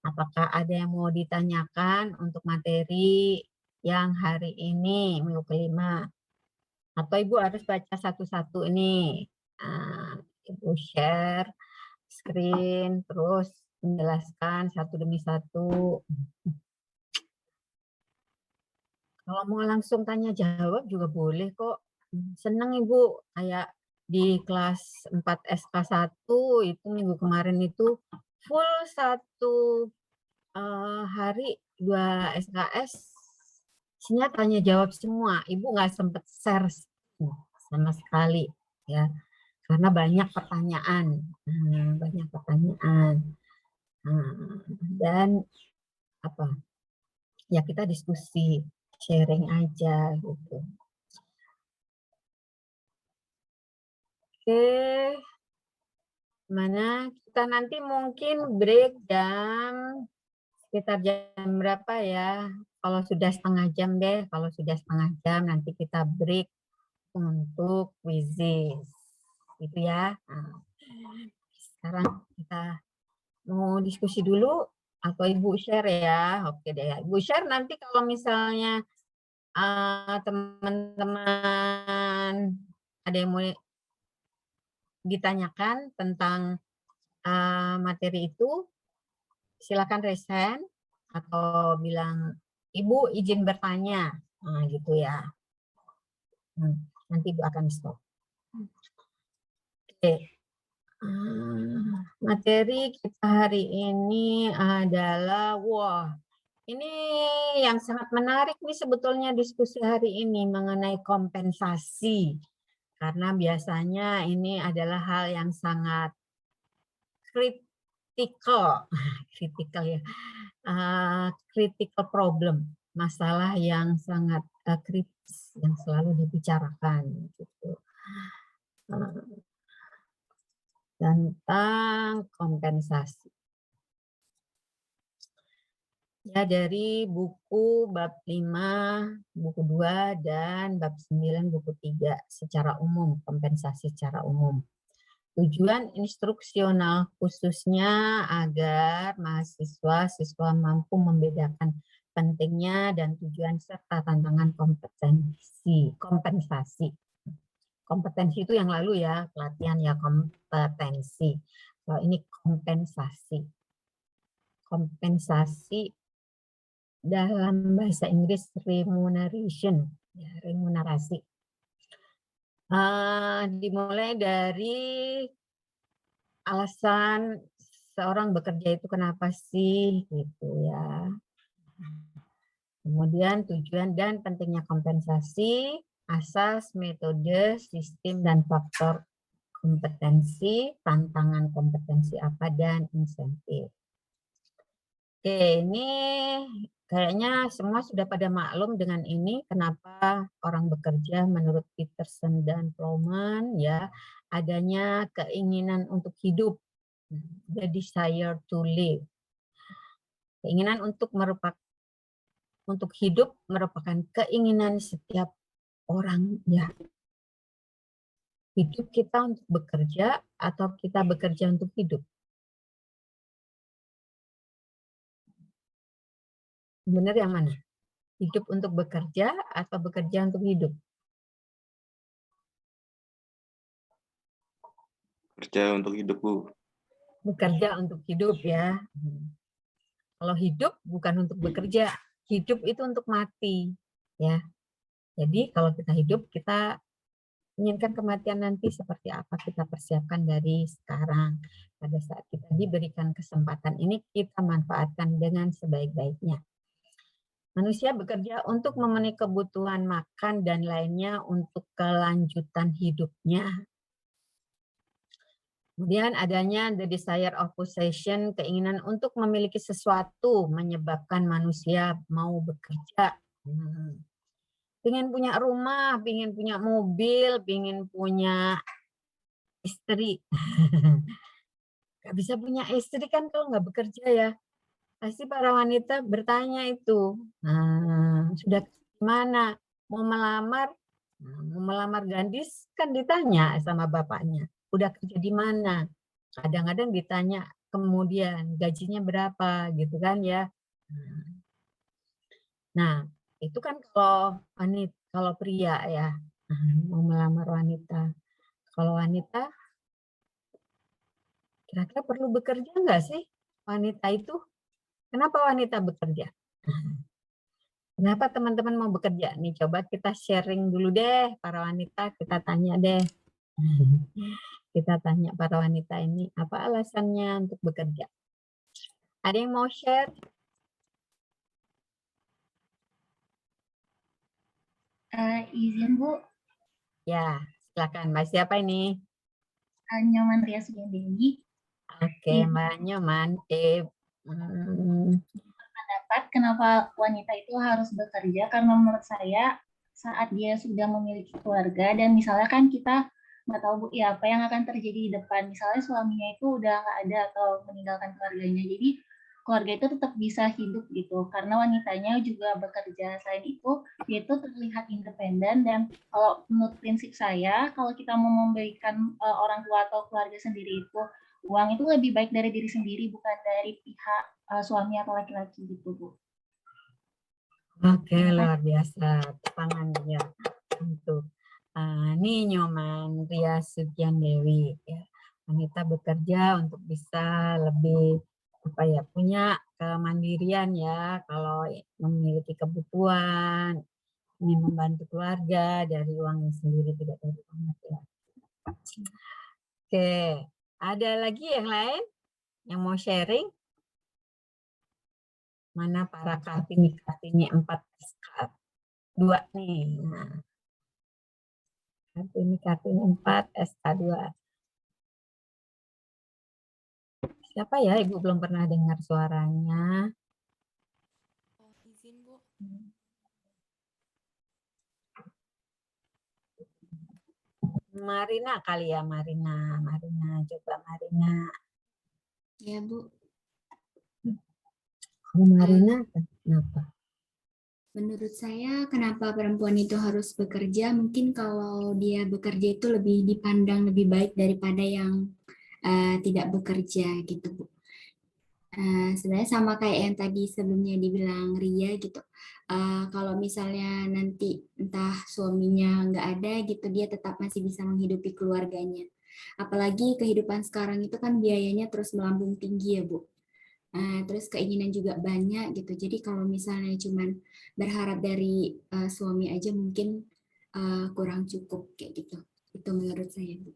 Apakah ada yang mau ditanyakan untuk materi yang hari ini, minggu kelima? Atau Ibu harus baca satu-satu ini? Ibu share screen, terus menjelaskan satu demi satu. Kalau mau langsung tanya jawab juga boleh kok. Seneng Ibu, kayak di kelas 4 SK1 itu minggu kemarin itu full satu hari 2 SKS isinya tanya jawab semua. Ibu nggak sempet share sama sekali ya, karena banyak pertanyaan, banyak pertanyaan. Dan apa? Ya kita diskusi, sharing aja gitu. Oke, mana kita nanti mungkin break sekitar jam berapa ya? Kalau sudah setengah jam deh, kalau sudah setengah jam nanti kita break untuk quizzes, gitu ya. Nah, sekarang kita mau diskusi dulu atau Ibu share ya? Oke deh, Ibu share nanti kalau misalnya teman-teman ada yang mau ditanyakan tentang materi itu, silakan resen atau bilang Ibu izin bertanya, nah, gitu ya. Nanti Ibu akan stop. Oke. Materi kita hari ini adalah, wah, ini yang sangat menarik nih sebetulnya diskusi hari ini mengenai kompensasi. Karena biasanya ini adalah hal yang sangat kritikal, kritikal ya, critical problem, masalah yang sangat kritis yang selalu dibicarakan gitu. Tentang kompensasi. Ya, dari buku bab 5, buku 2, dan bab 9, buku 3 secara umum, kompensasi secara umum. Tujuan instruksional khususnya agar mahasiswa-siswa mampu membedakan pentingnya dan tujuan serta tantangan kompensasi. Kompetensi itu yang lalu ya, pelatihan ya kompetensi. Kalau ini kompensasi. Kompensasi dalam bahasa Inggris remuneration, ya, remunerasi. Dimulai dari alasan seorang bekerja itu kenapa sih, gitu ya. Kemudian tujuan dan pentingnya kompensasi, asas, metode, sistem, dan faktor kompetensi, tantangan kompetensi apa, dan insentif. Oke, ini kayaknya semua sudah pada maklum dengan ini, kenapa orang bekerja menurut Peterson dan Plowman, ya, adanya keinginan untuk hidup, the desire to live. Keinginan untuk hidup merupakan keinginan setiap orang, ya. Hidup kita untuk bekerja atau kita bekerja untuk hidup? Benar yang mana? Hidup untuk bekerja atau bekerja untuk hidup? Kerja untuk hidup, Bu. Bekerja untuk hidup ya. Kalau hidup bukan untuk bekerja, hidup itu untuk mati, ya. Jadi kalau kita hidup, kita inginkan kematian nanti seperti apa, kita persiapkan dari sekarang. Pada saat kita diberikan kesempatan ini, kita manfaatkan dengan sebaik-baiknya. Manusia bekerja untuk memenuhi kebutuhan makan dan lainnya untuk kelanjutan hidupnya. Kemudian adanya the desire of possession, keinginan untuk memiliki sesuatu menyebabkan manusia mau bekerja. Pengen punya rumah, pengen punya mobil, pengen punya istri. Gak bisa punya istri kan kalau nggak bekerja ya. Pasti para wanita bertanya itu, sudah gimana? Mau melamar? Mau melamar gadis kan ditanya sama bapaknya, udah kerja di mana? Kadang-kadang ditanya, kemudian gajinya berapa gitu kan ya. Nah, itu kan kalau pria ya, mau melamar wanita. Kalau wanita, kira-kira perlu bekerja nggak sih wanita itu? Kenapa wanita bekerja? Kenapa teman-teman mau bekerja? Nih coba kita sharing dulu deh, para wanita, kita tanya deh. Kita tanya para wanita ini, apa alasannya untuk bekerja? Ada yang mau share? Izin Bu, Ya, silakan. Mbak siapa ini? Nyoman Ria Dewi. Oke, Mbak Nyoman. Pendapat kenapa wanita itu harus bekerja, karena menurut saya saat dia sudah memiliki keluarga dan misalnya kan kita nggak tahu Bu ya apa yang akan terjadi di depan, misalnya suaminya itu udah nggak ada atau meninggalkan keluarganya, jadi keluarga itu tetap bisa hidup gitu karena wanitanya juga bekerja. Selain itu dia itu terlihat independen, dan kalau menurut prinsip saya kalau kita mau memberikan orang tua atau keluarga sendiri itu uang, itu lebih baik dari diri sendiri bukan dari pihak suami atau laki-laki gitu Bu. Oke, luar biasa. Tangan ya untuk ini Nyoman Ria Sugian Dewi ya. Wanita bekerja untuk bisa lebih punya kemandirian ya, kalau memiliki kebutuhan, ingin membantu keluarga dari uang sendiri, tidak dari uang ya. Oke, ada lagi yang lain yang mau sharing? Mana para Kartini 4 SK2 nih. Nah, Kartini 4 SK2. Siapa ya? Ibu belum pernah dengar suaranya. Oh, izin Bu. Marina kali ya, Marina. Coba Marina. Ya Bu. Marina, kenapa? Menurut saya kenapa perempuan itu harus bekerja, mungkin kalau dia bekerja itu lebih dipandang lebih baik daripada yang tidak bekerja gitu Bu. Sebenarnya sama kayak yang tadi sebelumnya dibilang Ria gitu. Kalau misalnya nanti entah suaminya nggak ada gitu, dia tetap masih bisa menghidupi keluarganya. Apalagi kehidupan sekarang itu kan biayanya terus melambung tinggi ya Bu. Terus keinginan juga banyak gitu. Jadi kalau misalnya cuman berharap dari suami aja mungkin kurang cukup kayak gitu. Itu menurut saya Bu.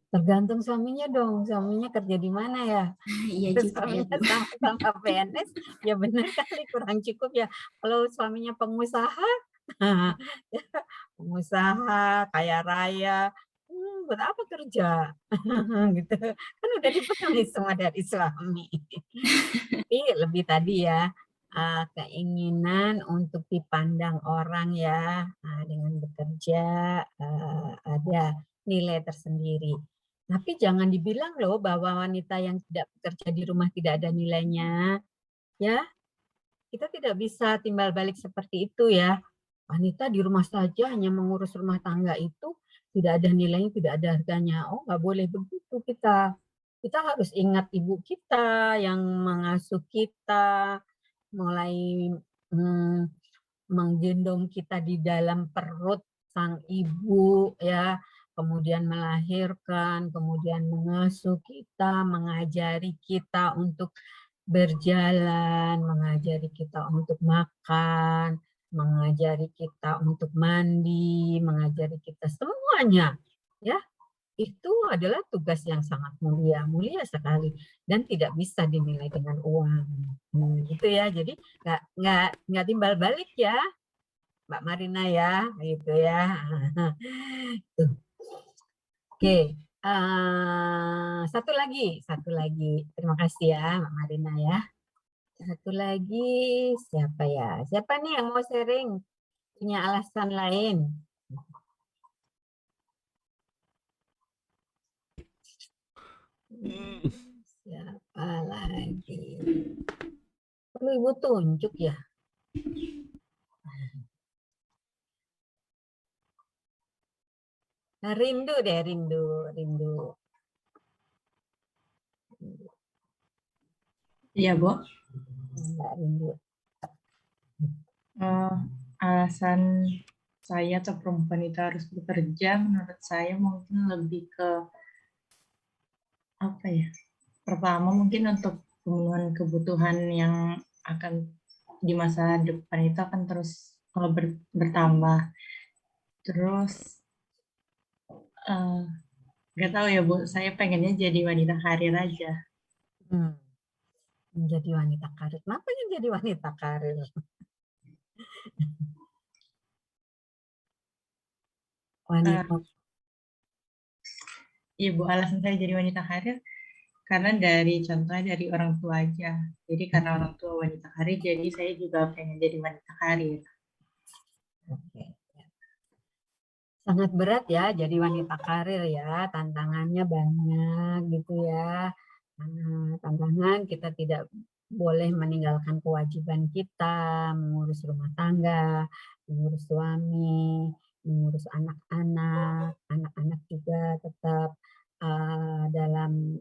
Tergantung suaminya dong. Suaminya kerja di mana ya? Iya juga ya Suaminya Bu. sama-sama PNS, ya benar kali kurang cukup ya. Kalau suaminya pengusaha, kaya raya, buat apa kerja? Gitu. Kan udah dipenuhi semua dari suami. Tapi lebih tadi ya, keinginan untuk dipandang orang ya, dengan bekerja ada nilai tersendiri. Tapi jangan dibilang loh bahwa wanita yang tidak bekerja di rumah tidak ada nilainya, ya. Kita tidak bisa timbal balik seperti itu ya. Wanita di rumah saja hanya mengurus rumah tangga itu tidak ada nilainya, tidak ada harganya. Oh, nggak boleh begitu kita. Kita harus ingat ibu kita yang mengasuh kita, mulai menggendong kita di dalam perut sang ibu ya, kemudian melahirkan, kemudian mengasuh kita, mengajari kita untuk berjalan, mengajari kita untuk makan, mengajari kita untuk mandi, mengajari kita semuanya ya. Itu adalah tugas yang sangat mulia, mulia sekali dan tidak bisa dinilai dengan uang. Gitu ya. Jadi nggak timbal balik ya, Mbak Marina ya, gitu ya. Tuh. Oke, satu lagi. Terima kasih ya, Mbak Marina ya. Satu lagi siapa ya? Siapa nih yang mau sharing? Punya alasan lain? Siapa lagi? Perlu Ibu tunjuk ya? Rindu deh, rindu. Iya, Bu. Mbak Rindu. Alasan saya atau perempuan itu harus bekerja, menurut saya mungkin lebih ke apa ya? Pertama mungkin untuk pemenuhan kebutuhan yang akan di masa depan itu akan terus bertambah. Terus nggak tahu ya Bu, saya pengennya jadi wanita karir aja. Menjadi wanita karir. Kenapa jadi wanita karir? Wanita. Iya Bu, alasan saya jadi wanita karir karena contohnya dari orang tua aja. Jadi karena orang tua wanita karir, jadi saya juga pengen jadi wanita karir. Oke. Sangat berat ya jadi wanita karir ya, tantangannya banyak gitu ya. Tantangan kita tidak boleh meninggalkan kewajiban kita, mengurus rumah tangga, mengurus suami, mengurus anak-anak. Anak-anak juga tetap dalam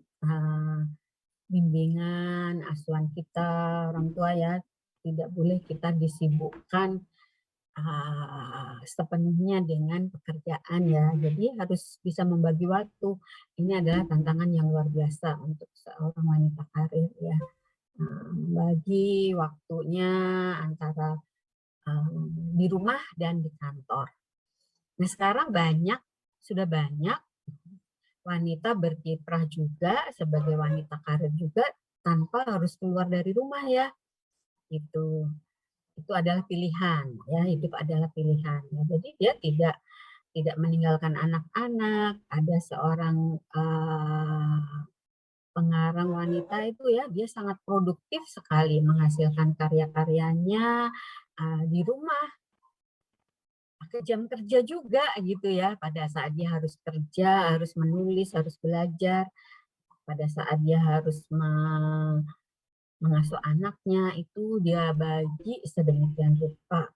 bimbingan, asuhan kita, orang tua ya. Tidak boleh kita disibukkan sepenuhnya dengan pekerjaan ya. Jadi harus bisa membagi waktu. Ini adalah tantangan yang luar biasa untuk seorang wanita karir ya. Membagi waktunya antara di rumah dan di kantor. Nah sekarang sudah banyak wanita berkiprah juga sebagai wanita karir juga tanpa harus keluar dari rumah ya. Itu adalah pilihan ya, hidup adalah pilihan ya. Jadi dia tidak meninggalkan anak-anak. Ada seorang pengarang wanita itu ya, dia sangat produktif sekali menghasilkan karya-karyanya di rumah, pakai jam kerja juga gitu ya. Pada saat dia harus kerja, harus menulis, harus belajar, pada saat dia harus mengasuh anaknya, itu dia bagi sedemikian rupa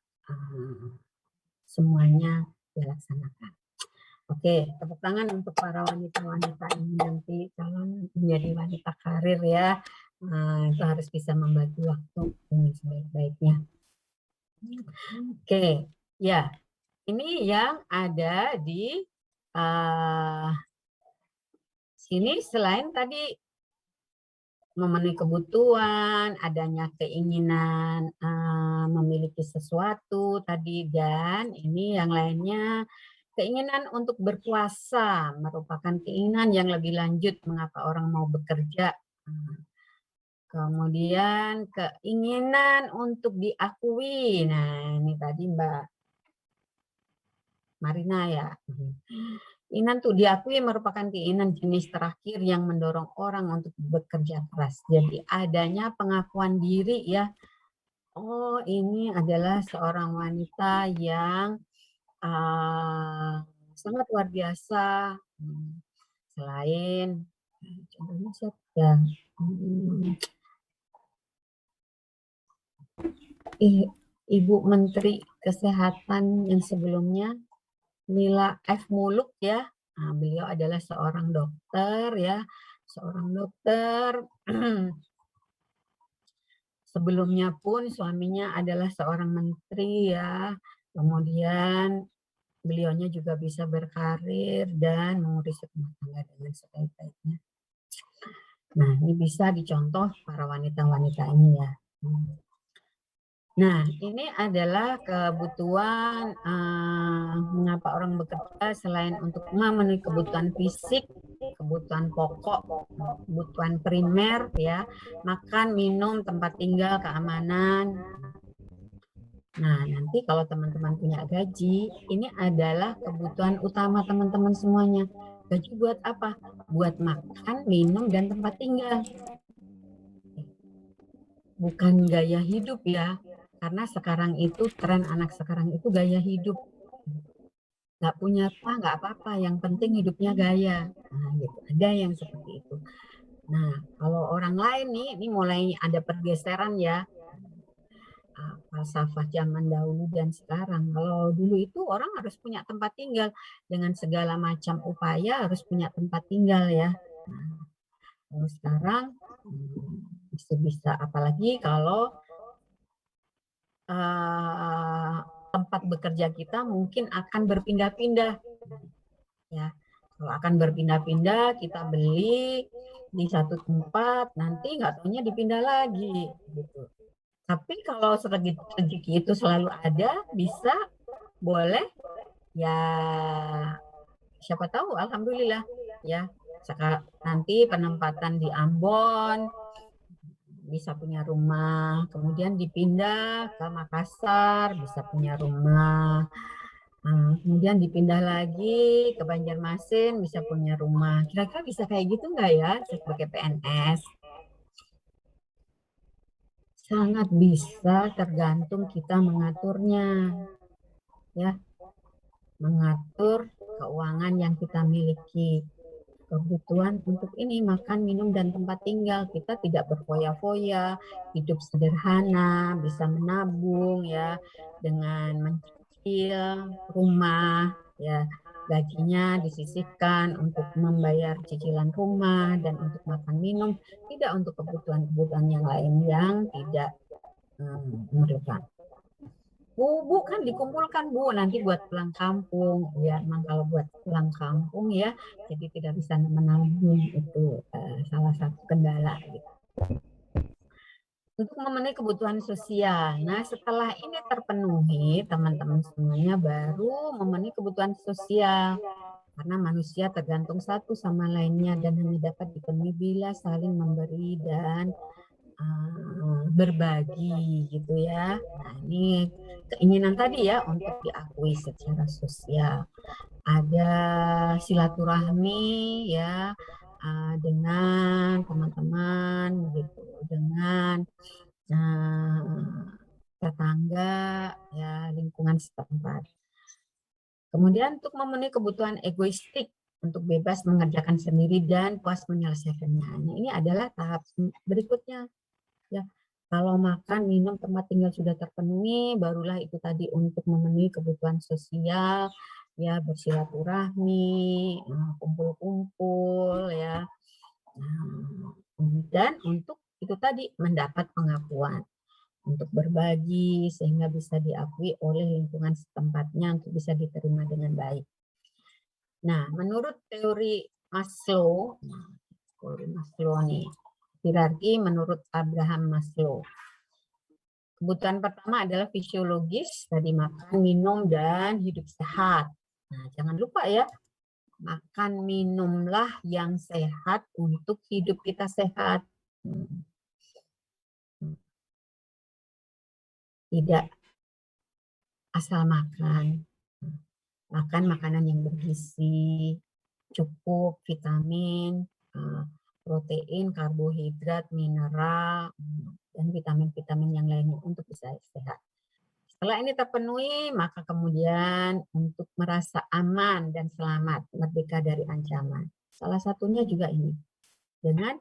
semuanya dilaksanakan. Oke, tepuk tangan untuk para wanita-wanita ini nanti calon menjadi wanita karir ya. Itu harus bisa membagi waktu dengan sebaik-baiknya. Oke, ya. Ini yang ada di sini selain tadi memenuhi kebutuhan, adanya keinginan memiliki sesuatu tadi, dan ini yang lainnya keinginan untuk berkuasa merupakan keinginan yang lebih lanjut mengapa orang mau bekerja. Kemudian keinginan untuk diakui. Nah, ini tadi Mbak Marina ya. Keinginan untuk diakui merupakan keinginan jenis terakhir yang mendorong orang untuk bekerja keras. Jadi adanya pengakuan diri ya. Oh, ini adalah seorang wanita yang sangat luar biasa. Selain contohnya siapa ya? Ibu Menteri Kesehatan yang sebelumnya, Nila F. Muluk ya. Nah, beliau adalah seorang dokter ya, seorang dokter. Sebelumnya pun suaminya adalah seorang menteri ya. Kemudian beliaunya juga bisa berkarir dan mengurus rumah tangga dengan sebaik-baiknya. Nah, ini bisa dicontoh para wanita-wanita ini ya. Nah, ini adalah kebutuhan mengapa orang bekerja selain untuk memenuhi kebutuhan fisik, kebutuhan pokok, kebutuhan primer ya, makan, minum, tempat tinggal, keamanan. Nah, nanti kalau teman-teman punya gaji, ini adalah kebutuhan utama teman-teman semuanya. Gaji buat apa? Buat makan, minum, dan tempat tinggal. Bukan gaya hidup ya. Karena sekarang itu tren anak sekarang itu gaya hidup. Nggak punya apa, nggak apa-apa. Yang penting hidupnya gaya. Nah, gitu. Ada yang seperti itu. Nah, kalau orang lain nih, ini mulai ada pergeseran ya. Falsafah zaman dahulu dan sekarang. Kalau dulu itu orang harus punya tempat tinggal. Dengan segala macam upaya harus punya tempat tinggal ya. Nah, kalau sekarang Bisa apalagi kalau tempat bekerja kita mungkin akan berpindah-pindah, ya. Kalau akan berpindah-pindah, kita beli di satu tempat, nanti nggak taunya dipindah lagi, gitu. Tapi kalau rezeki itu selalu ada, bisa, boleh, ya siapa tahu, alhamdulillah, ya. Nanti penempatan di Ambon, bisa punya rumah, kemudian dipindah ke Makassar, bisa punya rumah. Kemudian dipindah lagi ke Banjarmasin, bisa punya rumah. Kira-kira bisa kayak gitu nggak ya sebagai PNS? Sangat bisa, tergantung kita mengaturnya, ya, mengatur keuangan yang kita miliki. Kebutuhan untuk ini makan, minum, dan tempat tinggal. Kita tidak berfoya-foya, hidup sederhana, bisa menabung ya dengan mencicil rumah ya, gajinya disisihkan untuk membayar cicilan rumah dan untuk makan minum, tidak untuk kebutuhan-kebutuhan yang lain yang tidak memerlukan. Bu kan dikumpulkan Bu, nanti buat pulang kampung. Ya, emang kalau buat pulang kampung ya, jadi tidak bisa menabung, itu salah satu kendala gitu. Untuk memenuhi kebutuhan sosial. Nah, setelah ini terpenuhi, teman-teman semuanya baru memenuhi kebutuhan sosial. Karena manusia tergantung satu sama lainnya dan hanya dapat dipenuhi bila saling memberi dan berbagi gitu ya. Nah, ini keinginan tadi ya untuk diakui secara sosial. Ada silaturahmi ya dengan teman-teman gitu, dengan tetangga ya, lingkungan setempat. Kemudian untuk memenuhi kebutuhan egoistik untuk bebas mengerjakan sendiri dan puas menyelesaikannya. Nah, ini adalah tahap berikutnya. Ya, kalau makan, minum, tempat tinggal sudah terpenuhi, barulah itu tadi untuk memenuhi kebutuhan sosial, ya bersilaturahmi, kumpul-kumpul, ya, dan untuk itu tadi mendapat pengakuan, untuk berbagi sehingga bisa diakui oleh lingkungan setempatnya untuk bisa diterima dengan baik. Nah, menurut teori Maslow, nih, hierarki menurut Abraham Maslow. Kebutuhan pertama adalah fisiologis, tadi makan, minum, dan hidup sehat. Nah, jangan lupa ya, makan minumlah yang sehat untuk hidup kita sehat. Tidak asal makan. Makan makanan yang bergizi, cukup vitamin, protein, karbohidrat, mineral, dan vitamin-vitamin yang lainnya untuk bisa sehat. Setelah ini terpenuhi, maka kemudian untuk merasa aman dan selamat, merdeka dari ancaman. Salah satunya juga ini, dengan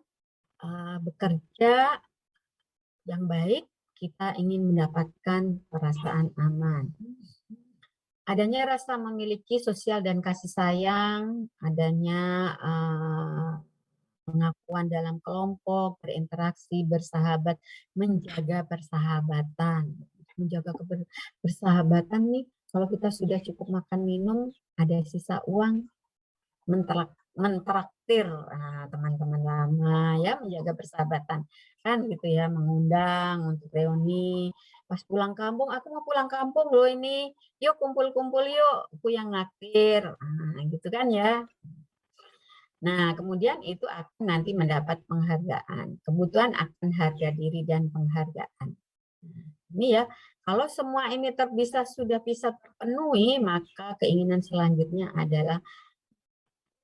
bekerja yang baik, kita ingin mendapatkan perasaan aman. Adanya rasa memiliki sosial dan kasih sayang, adanya pengakuan dalam kelompok, berinteraksi, bersahabat, menjaga persahabatan. Menjaga persahabatan nih, kalau kita sudah cukup makan minum, ada sisa uang, mentraktir teman-teman lama ya, menjaga persahabatan kan gitu ya, mengundang untuk reuni. Pas pulang kampung, aku mau pulang kampung loh ini, yuk kumpul-kumpul yuk, aku yang naktir, gitu kan ya. Nah, kemudian itu akan nanti mendapat penghargaan. Kebutuhan akan harga diri dan penghargaan. Ini ya, kalau semua ini sudah bisa terpenuhi, maka keinginan selanjutnya adalah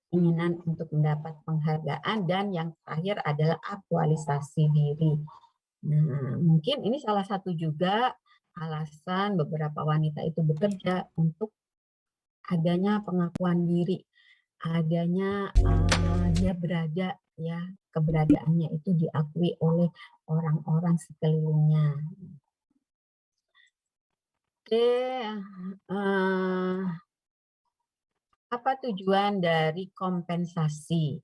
keinginan untuk mendapat penghargaan, dan yang terakhir adalah aktualisasi diri. Nah, mungkin ini salah satu juga alasan beberapa wanita itu bekerja, untuk adanya pengakuan diri, adanya dia berada ya, keberadaannya itu diakui oleh orang-orang sekelilingnya. Oke, apa tujuan dari kompensasi?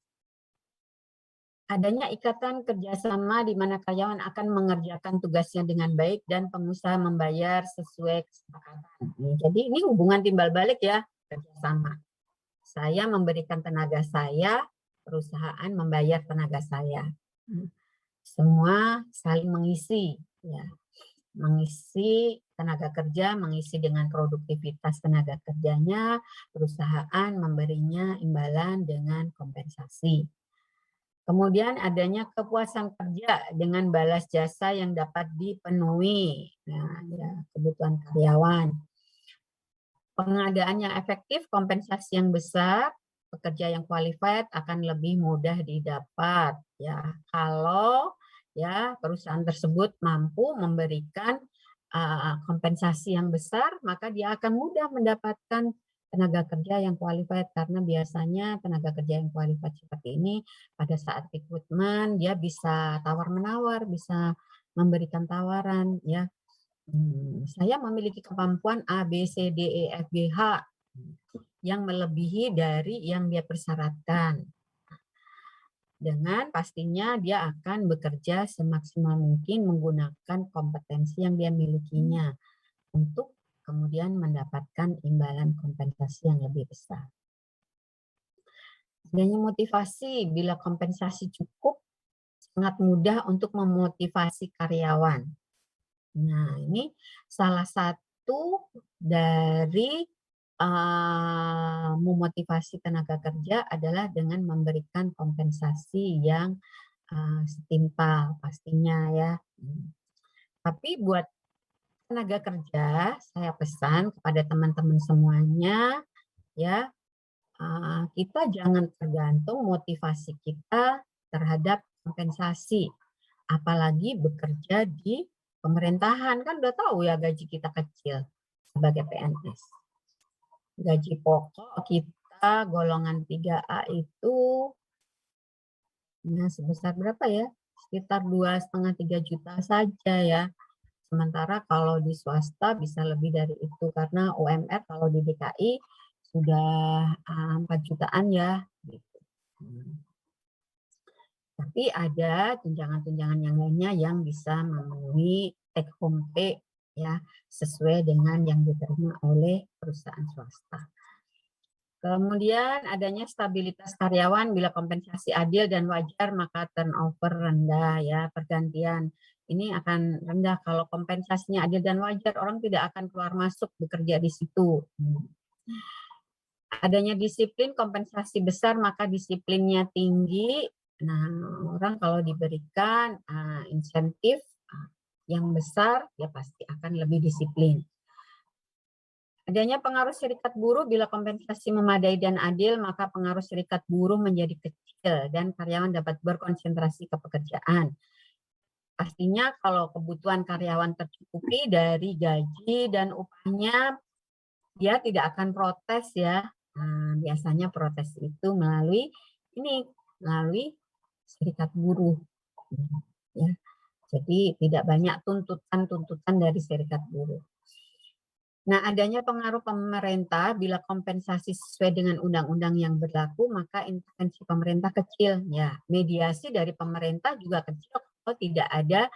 adanya ikatan kerjasama di mana karyawan akan mengerjakan tugasnya dengan baik dan pengusaha membayar sesuai kesepakatan. Jadi ini hubungan timbal balik ya, kerjasama. Saya memberikan tenaga saya, perusahaan membayar tenaga saya. Semua saling mengisi, ya, mengisi tenaga kerja, mengisi dengan produktivitas tenaga kerjanya, perusahaan memberinya imbalan dengan kompensasi. Kemudian adanya kepuasan kerja dengan balas jasa yang dapat dipenuhi. Nah, ya, kebutuhan karyawan. Pengadaan yang efektif, kompensasi yang besar, pekerja yang qualified akan lebih mudah didapat. Ya, kalau ya perusahaan tersebut mampu memberikan kompensasi yang besar, maka dia akan mudah mendapatkan tenaga kerja yang qualified, karena biasanya tenaga kerja yang qualified seperti ini pada saat rekrutmen dia bisa tawar-menawar, bisa memberikan tawaran, ya. Saya memiliki kemampuan A, B, C, D, E, F, G, H yang melebihi dari yang dia persyaratkan. Dengan pastinya dia akan bekerja semaksimal mungkin menggunakan kompetensi yang dia milikinya untuk kemudian mendapatkan imbalan kompensasi yang lebih besar. Adanya motivasi, bila kompensasi cukup, sangat mudah untuk memotivasi karyawan. Nah, ini salah satu dari memotivasi tenaga kerja adalah dengan memberikan kompensasi yang setimpal pastinya ya. Tapi buat tenaga kerja, saya pesan kepada teman-teman semuanya ya, kita jangan tergantung motivasi kita terhadap kompensasi, apalagi bekerja di pemerintahan, kan udah tahu ya gaji kita kecil sebagai PNS. Gaji pokok kita golongan 3A itu sebesar berapa ya? Sekitar 2,5-3 juta saja ya. Sementara kalau di swasta bisa lebih dari itu, karena UMR kalau di DKI sudah 4 jutaan ya. Gitu. Tapi ada tunjangan-tunjangan yang lainnya yang bisa memenuhi take home pay ya, sesuai dengan yang diterima oleh perusahaan swasta. Kemudian adanya stabilitas karyawan, bila kompensasi adil dan wajar maka turnover rendah ya, pergantian ini akan rendah kalau kompensasinya adil dan wajar, orang tidak akan keluar masuk bekerja di situ. Adanya disiplin, kompensasi besar maka disiplinnya tinggi. Nah, orang kalau diberikan insentif yang besar, ya pasti akan lebih disiplin. Adanya pengaruh serikat buruh, bila kompensasi memadai dan adil, maka pengaruh serikat buruh menjadi kecil dan karyawan dapat berkonsentrasi ke pekerjaan. Pastinya kalau kebutuhan karyawan tercukupi dari gaji dan upahnya, dia tidak akan protes ya. Nah, biasanya protes itu melalui serikat buruh. Ya. Jadi tidak banyak tuntutan dari serikat buruh. Nah, adanya pengaruh pemerintah, bila kompensasi sesuai dengan undang-undang yang berlaku, maka intervensi pemerintah kecil. Ya, mediasi dari pemerintah juga kecil kalau tidak ada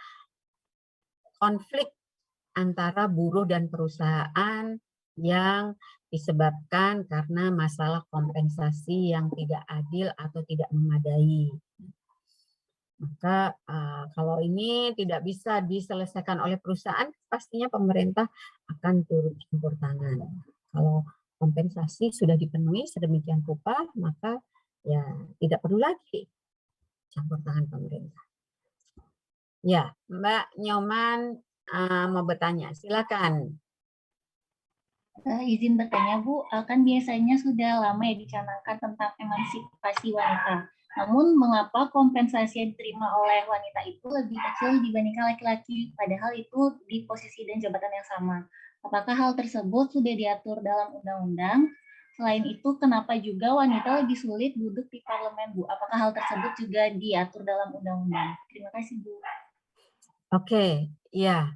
konflik antara buruh dan perusahaan yang disebabkan karena masalah kompensasi yang tidak adil atau tidak memadai. Maka kalau ini tidak bisa diselesaikan oleh perusahaan, pastinya pemerintah akan turut campur tangan. Kalau kompensasi sudah dipenuhi sedemikian rupa, maka ya tidak perlu lagi campur tangan pemerintah. Ya, Mbak Nyoman mau bertanya, silakan. Izin bertanya Bu, kan biasanya sudah lama ya dicanangkan tentang emansipasi wanita. Namun mengapa kompensasi yang diterima oleh wanita itu lebih kecil dibandingkan laki-laki, padahal itu di posisi dan jabatan yang sama? Apakah hal tersebut sudah diatur dalam undang-undang? Selain itu, kenapa juga wanita lebih sulit duduk di parlemen, Bu? Apakah hal tersebut juga diatur dalam undang-undang? Terima kasih, Bu. Oke, ya.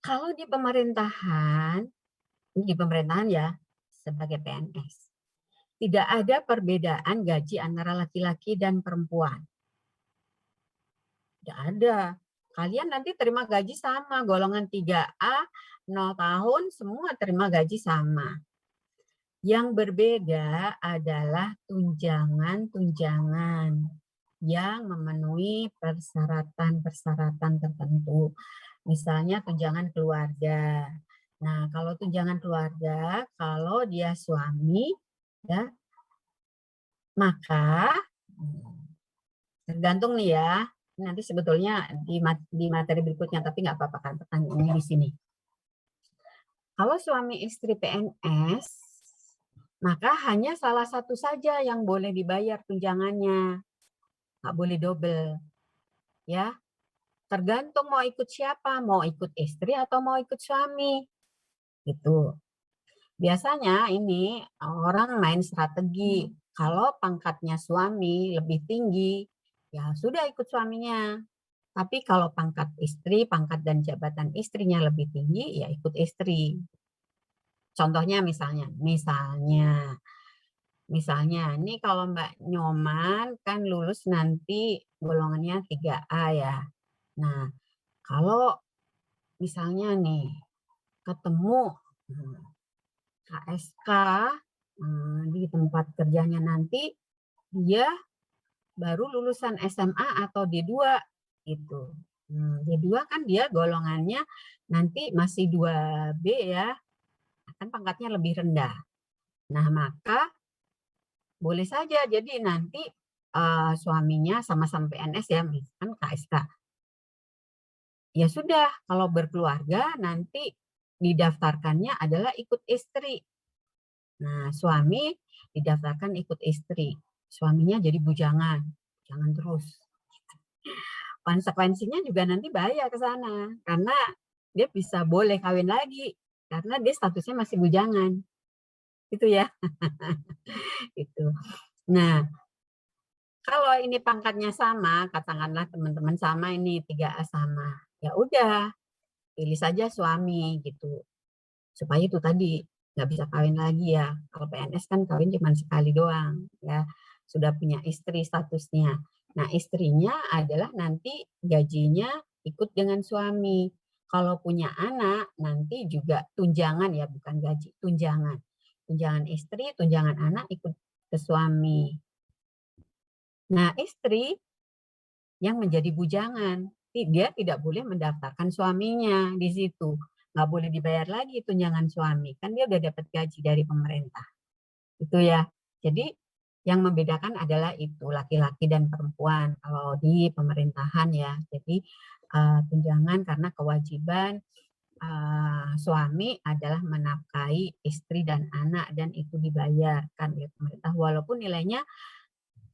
Kalau di pemerintahan ya sebagai PNS, tidak ada perbedaan gaji antara laki-laki dan perempuan. Tidak ada. Kalian nanti terima gaji sama, golongan 3A, 0 tahun, semua terima gaji sama. Yang berbeda adalah tunjangan-tunjangan yang memenuhi persyaratan-persyaratan tertentu. Misalnya tunjangan keluarga. Nah, kalau tunjangan keluarga, kalau dia suami, ya, maka tergantung nih ya. Nanti sebetulnya di materi berikutnya, tapi nggak apa-apa kan pertanyaannya di sini. Kalau suami istri PNS, maka hanya salah satu saja yang boleh dibayar tunjangannya, nggak boleh double, ya. Tergantung mau ikut siapa, mau ikut istri atau mau ikut suami, gitu. Biasanya ini orang main strategi, kalau pangkatnya suami lebih tinggi, ya sudah ikut suaminya. Tapi kalau pangkat istri, pangkat dan jabatan istrinya lebih tinggi, ya ikut istri. Contohnya misalnya ini kalau Mbak Nyoman kan lulus nanti golongannya 3A ya. Nah, kalau misalnya nih ketemu KSK di tempat kerjanya nanti, dia baru lulusan SMA atau D2 gitu. D2 kan dia golongannya nanti masih 2B ya, kan pangkatnya lebih rendah. Nah, maka boleh saja jadi nanti suaminya sama-sama PNS ya, misalkan KSK. Ya sudah, kalau berkeluarga nanti didaftarkannya adalah ikut istri. Nah, suami didaftarkan ikut istri. Suaminya jadi bujangan. Jangan terus. Konsekuensinya juga nanti bahaya ke sana. Karena dia bisa boleh kawin lagi. Karena dia statusnya masih bujangan. Itu ya. Itu. Nah, kalau ini pangkatnya sama, katakanlah teman-teman sama ini 3A sama. Ya udah, pilih saja suami gitu. Supaya itu tadi nggak bisa kawin lagi ya. Kalau PNS kan kawin cuma sekali doang ya. Sudah punya istri statusnya. Nah, istrinya adalah nanti gajinya ikut dengan suami. Kalau punya anak nanti juga tunjangan ya, bukan gaji, tunjangan. Tunjangan istri, tunjangan anak ikut ke suami. Nah, istri yang menjadi bujangan, dia tidak boleh mendaftarkan suaminya di situ. Nggak boleh dibayar lagi tunjangan suami. Kan dia udah dapat gaji dari pemerintah. Itu ya. Jadi yang membedakan adalah itu laki-laki dan perempuan kalau di pemerintahan ya. Jadi tunjangan karena kewajiban suami adalah menafkahi istri dan anak dan itu dibayarkan oleh pemerintah walaupun nilainya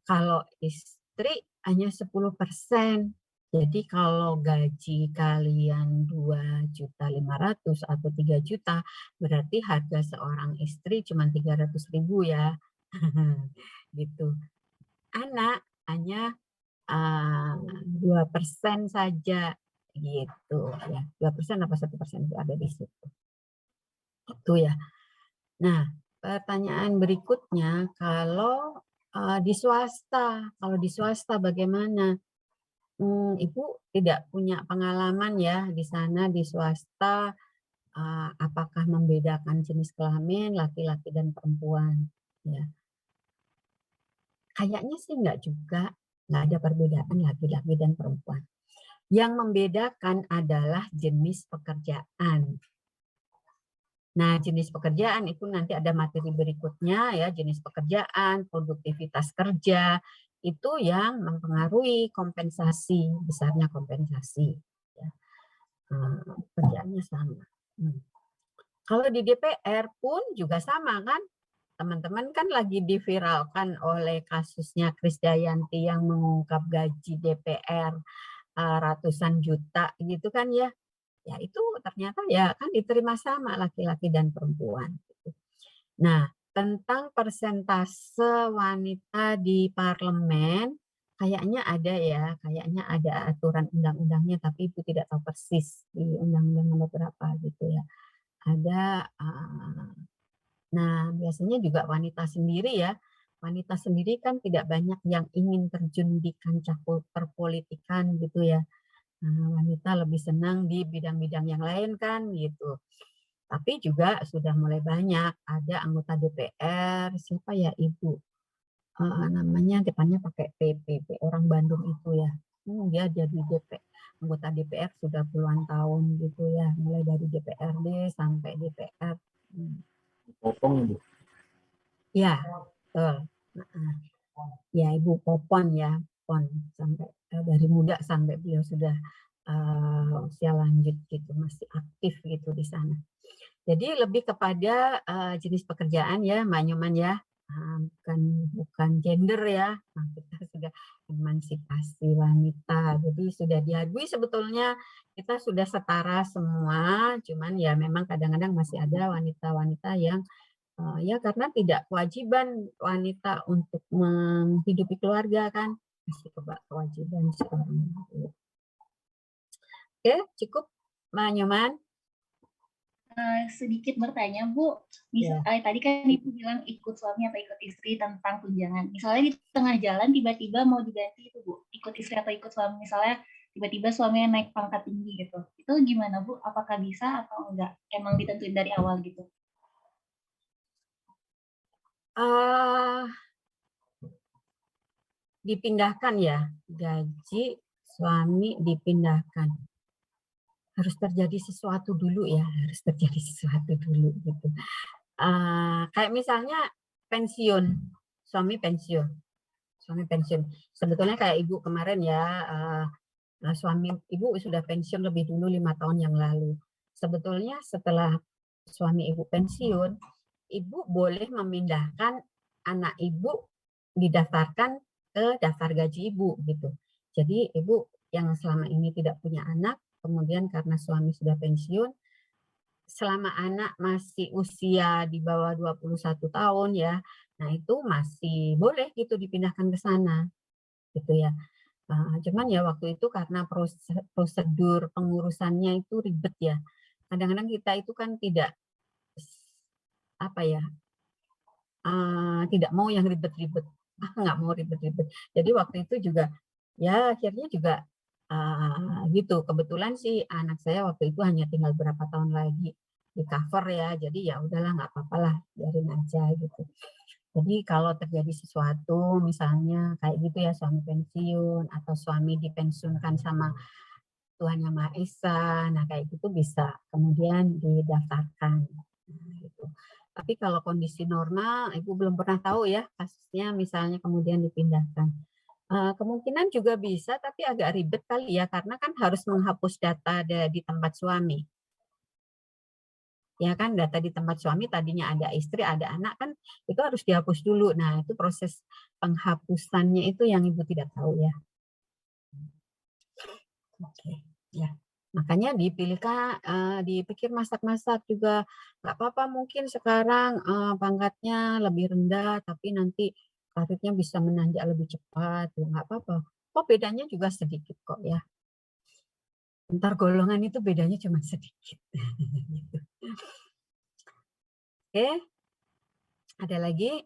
kalau istri hanya 10%. Jadi kalau gaji kalian 2.500.000 atau 3 juta, berarti harga seorang istri cuma 300.000 ya. Gitu. Anak hanya 2% saja gitu ya. 2% apa 1% itu ada di situ. Itu ya. Nah, pertanyaan berikutnya kalau di swasta, bagaimana? Ibu tidak punya pengalaman ya di sana di swasta, apakah membedakan jenis kelamin laki-laki dan perempuan? Ya. Kayaknya sih enggak juga, nggak ada perbedaan laki-laki dan perempuan. Yang membedakan adalah jenis pekerjaan. Nah, jenis pekerjaan itu nanti ada materi berikutnya ya, jenis pekerjaan, produktivitas kerja, itu yang mempengaruhi kompensasi, besarnya kompensasi. Ya. Pekerjaannya sama. Kalau di DPR pun juga sama kan, teman-teman kan lagi diviralkan oleh kasusnya Krisdayanti yang mengungkap gaji DPR ratusan juta gitu kan ya. Ya itu ternyata ya kan diterima sama laki-laki dan perempuan. Nah, tentang persentase wanita di parlemen, kayaknya ada aturan undang-undangnya, tapi Ibu tidak tahu persis di undang-undang nomor berapa gitu ya. Ada Nah, biasanya juga wanita sendiri ya, wanita sendiri kan tidak banyak yang ingin terjun di kancah perpolitikan gitu ya. Nah, wanita lebih senang di bidang-bidang yang lain kan gitu. Tapi juga sudah mulai banyak ada anggota DPR, siapa ya Ibu, namanya depannya pakai PP, orang Bandung itu ya. Dia jadi anggota DPR sudah puluhan tahun gitu ya, mulai dari DPRD sampai DPR. Popong Ibu. Ya, betul. Heeh. Ya Ibu Popon ya, Pon sampai dari muda sampai beliau sudah usia lanjut gitu, masih aktif gitu di sana. Jadi lebih kepada jenis pekerjaan ya, Mbak Nyoman ya, bukan gender ya. Nah, kita sudah emansipasi wanita, jadi sudah diakui sebetulnya kita sudah setara semua, cuman ya memang kadang-kadang masih ada wanita-wanita yang ya karena tidak kewajiban wanita untuk menghidupi keluarga kan, masih kewajiban seorang ibu. Oke, cukup Mbak Nyoman. Sedikit bertanya Bu, tadi kan Ibu bilang ikut suami atau ikut istri tentang tunjangan. Misalnya di tengah jalan tiba-tiba mau diganti itu Bu, ikut istri atau ikut suami, misalnya tiba-tiba suaminya naik pangkat tinggi gitu. Itu gimana Bu? Apakah bisa atau enggak? Emang ditentuin dari awal gitu? Dipindahkan ya, gaji suami dipindahkan. Harus terjadi sesuatu dulu ya, harus terjadi sesuatu dulu gitu. Kayak misalnya pensiun, suami pensiun. Sebetulnya kayak Ibu kemarin ya, suami Ibu sudah pensiun lebih dulu 5 tahun yang lalu. Sebetulnya setelah suami Ibu pensiun, Ibu boleh memindahkan anak Ibu didaftarkan ke daftar gaji Ibu gitu. Jadi Ibu yang selama ini tidak punya anak, kemudian karena suami sudah pensiun, selama anak masih usia di bawah 21 tahun ya, nah itu masih boleh gitu dipindahkan ke sana gitu ya. Cuman ya waktu itu karena prosedur pengurusannya itu ribet ya. Kadang-kadang kita itu kan tidak apa ya, tidak mau yang ribet-ribet, nggak mau ribet-ribet. Jadi waktu itu juga ya akhirnya juga gitu. Kebetulan sih anak saya waktu itu hanya tinggal berapa tahun lagi di cover ya. Jadi ya udahlah nggak apa-apalah, biarin aja gitu. Jadi kalau terjadi sesuatu misalnya kayak gitu ya, suami pensiun atau suami dipensiunkan sama Tuhan Yang Maha Esa, nah kayak gitu bisa kemudian didaftarkan. Nah, gitu. Tapi kalau kondisi normal, Ibu belum pernah tahu ya kasusnya misalnya kemudian dipindahkan. Kemungkinan juga bisa, tapi agak ribet kali ya, karena kan harus menghapus data di tempat suami. Ya kan, data di tempat suami tadinya ada istri, ada anak kan, itu harus dihapus dulu. Nah, itu proses penghapusannya itu yang Ibu tidak tahu ya. Oke, ya. Makanya dipikir masak-masak juga nggak apa-apa, mungkin sekarang pangkatnya lebih rendah, tapi nanti karirnya bisa menanjak lebih cepat, ya nggak apa-apa. Kok bedanya juga sedikit kok ya. Antar golongan itu bedanya cuma sedikit. Gitu. Oke, ada lagi?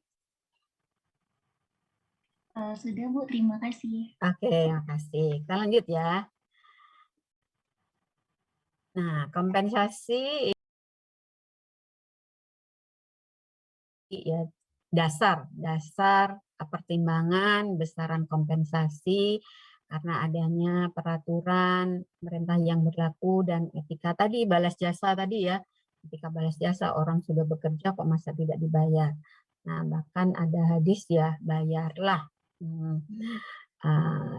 Sudah Bu, terima kasih. Oke, makasih. Kita lanjut ya. Nah, kompensasi ya dasar pertimbangan besaran kompensasi karena adanya peraturan pemerintah yang berlaku dan etika tadi, balas jasa tadi ya, ketika balas jasa orang sudah bekerja kok masa tidak dibayar. Nah, bahkan ada hadis ya, bayarlah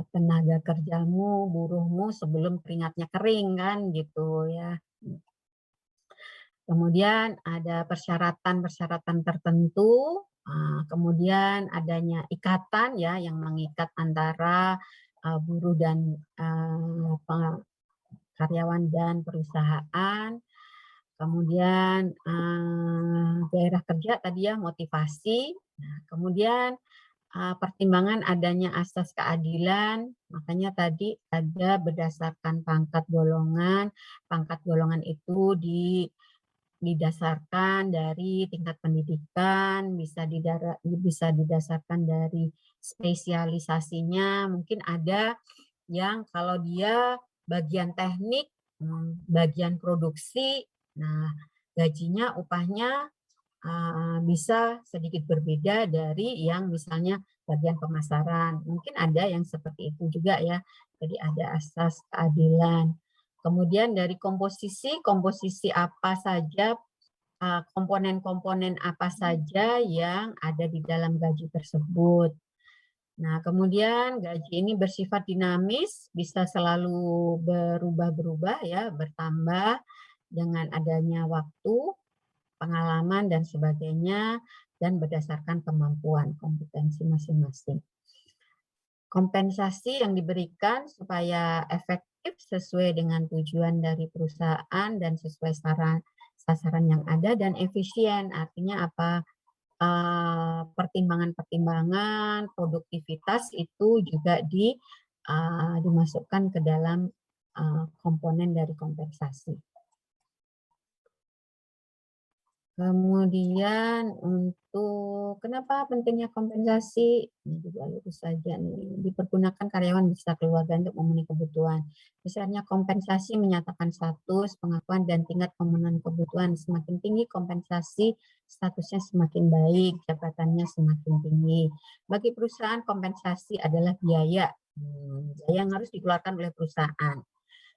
tenaga kerjamu, buruhmu sebelum keringatnya kering kan gitu ya. Kemudian ada persyaratan-persyaratan tertentu, kemudian adanya ikatan ya yang mengikat antara buruh dan karyawan dan perusahaan. Kemudian daerah kerja tadi ya motivasi. Nah, kemudian pertimbangan adanya asas keadilan, makanya tadi ada berdasarkan pangkat golongan itu didasarkan dari tingkat pendidikan, bisa didasarkan dari spesialisasinya. Mungkin ada yang kalau dia bagian teknik, bagian produksi, nah gajinya, upahnya bisa sedikit berbeda dari yang misalnya bagian pemasaran. Mungkin ada yang seperti itu juga ya. Jadi ada asas keadilan. Kemudian dari komposisi apa saja, komponen-komponen apa saja yang ada di dalam gaji tersebut. Nah, kemudian gaji ini bersifat dinamis, bisa selalu berubah-berubah ya, bertambah dengan adanya waktu, pengalaman dan sebagainya, dan berdasarkan kemampuan kompetensi masing-masing. Kompensasi yang diberikan supaya efektif sesuai dengan tujuan dari perusahaan dan sesuai sasaran yang ada, dan efisien, artinya apa? Pertimbangan-pertimbangan produktivitas itu juga dimasukkan ke dalam komponen dari kompensasi. Kemudian untuk kenapa pentingnya kompensasi? Ini juga lurus saja nih. Dipergunakan karyawan beserta keluarga untuk memenuhi kebutuhan. Besarnya kompensasi menyatakan status, pengakuan, dan tingkat pemenuhan kebutuhan. Semakin tinggi kompensasi, statusnya semakin baik, jabatannya semakin tinggi. Bagi perusahaan, kompensasi adalah biaya yang harus dikeluarkan oleh perusahaan.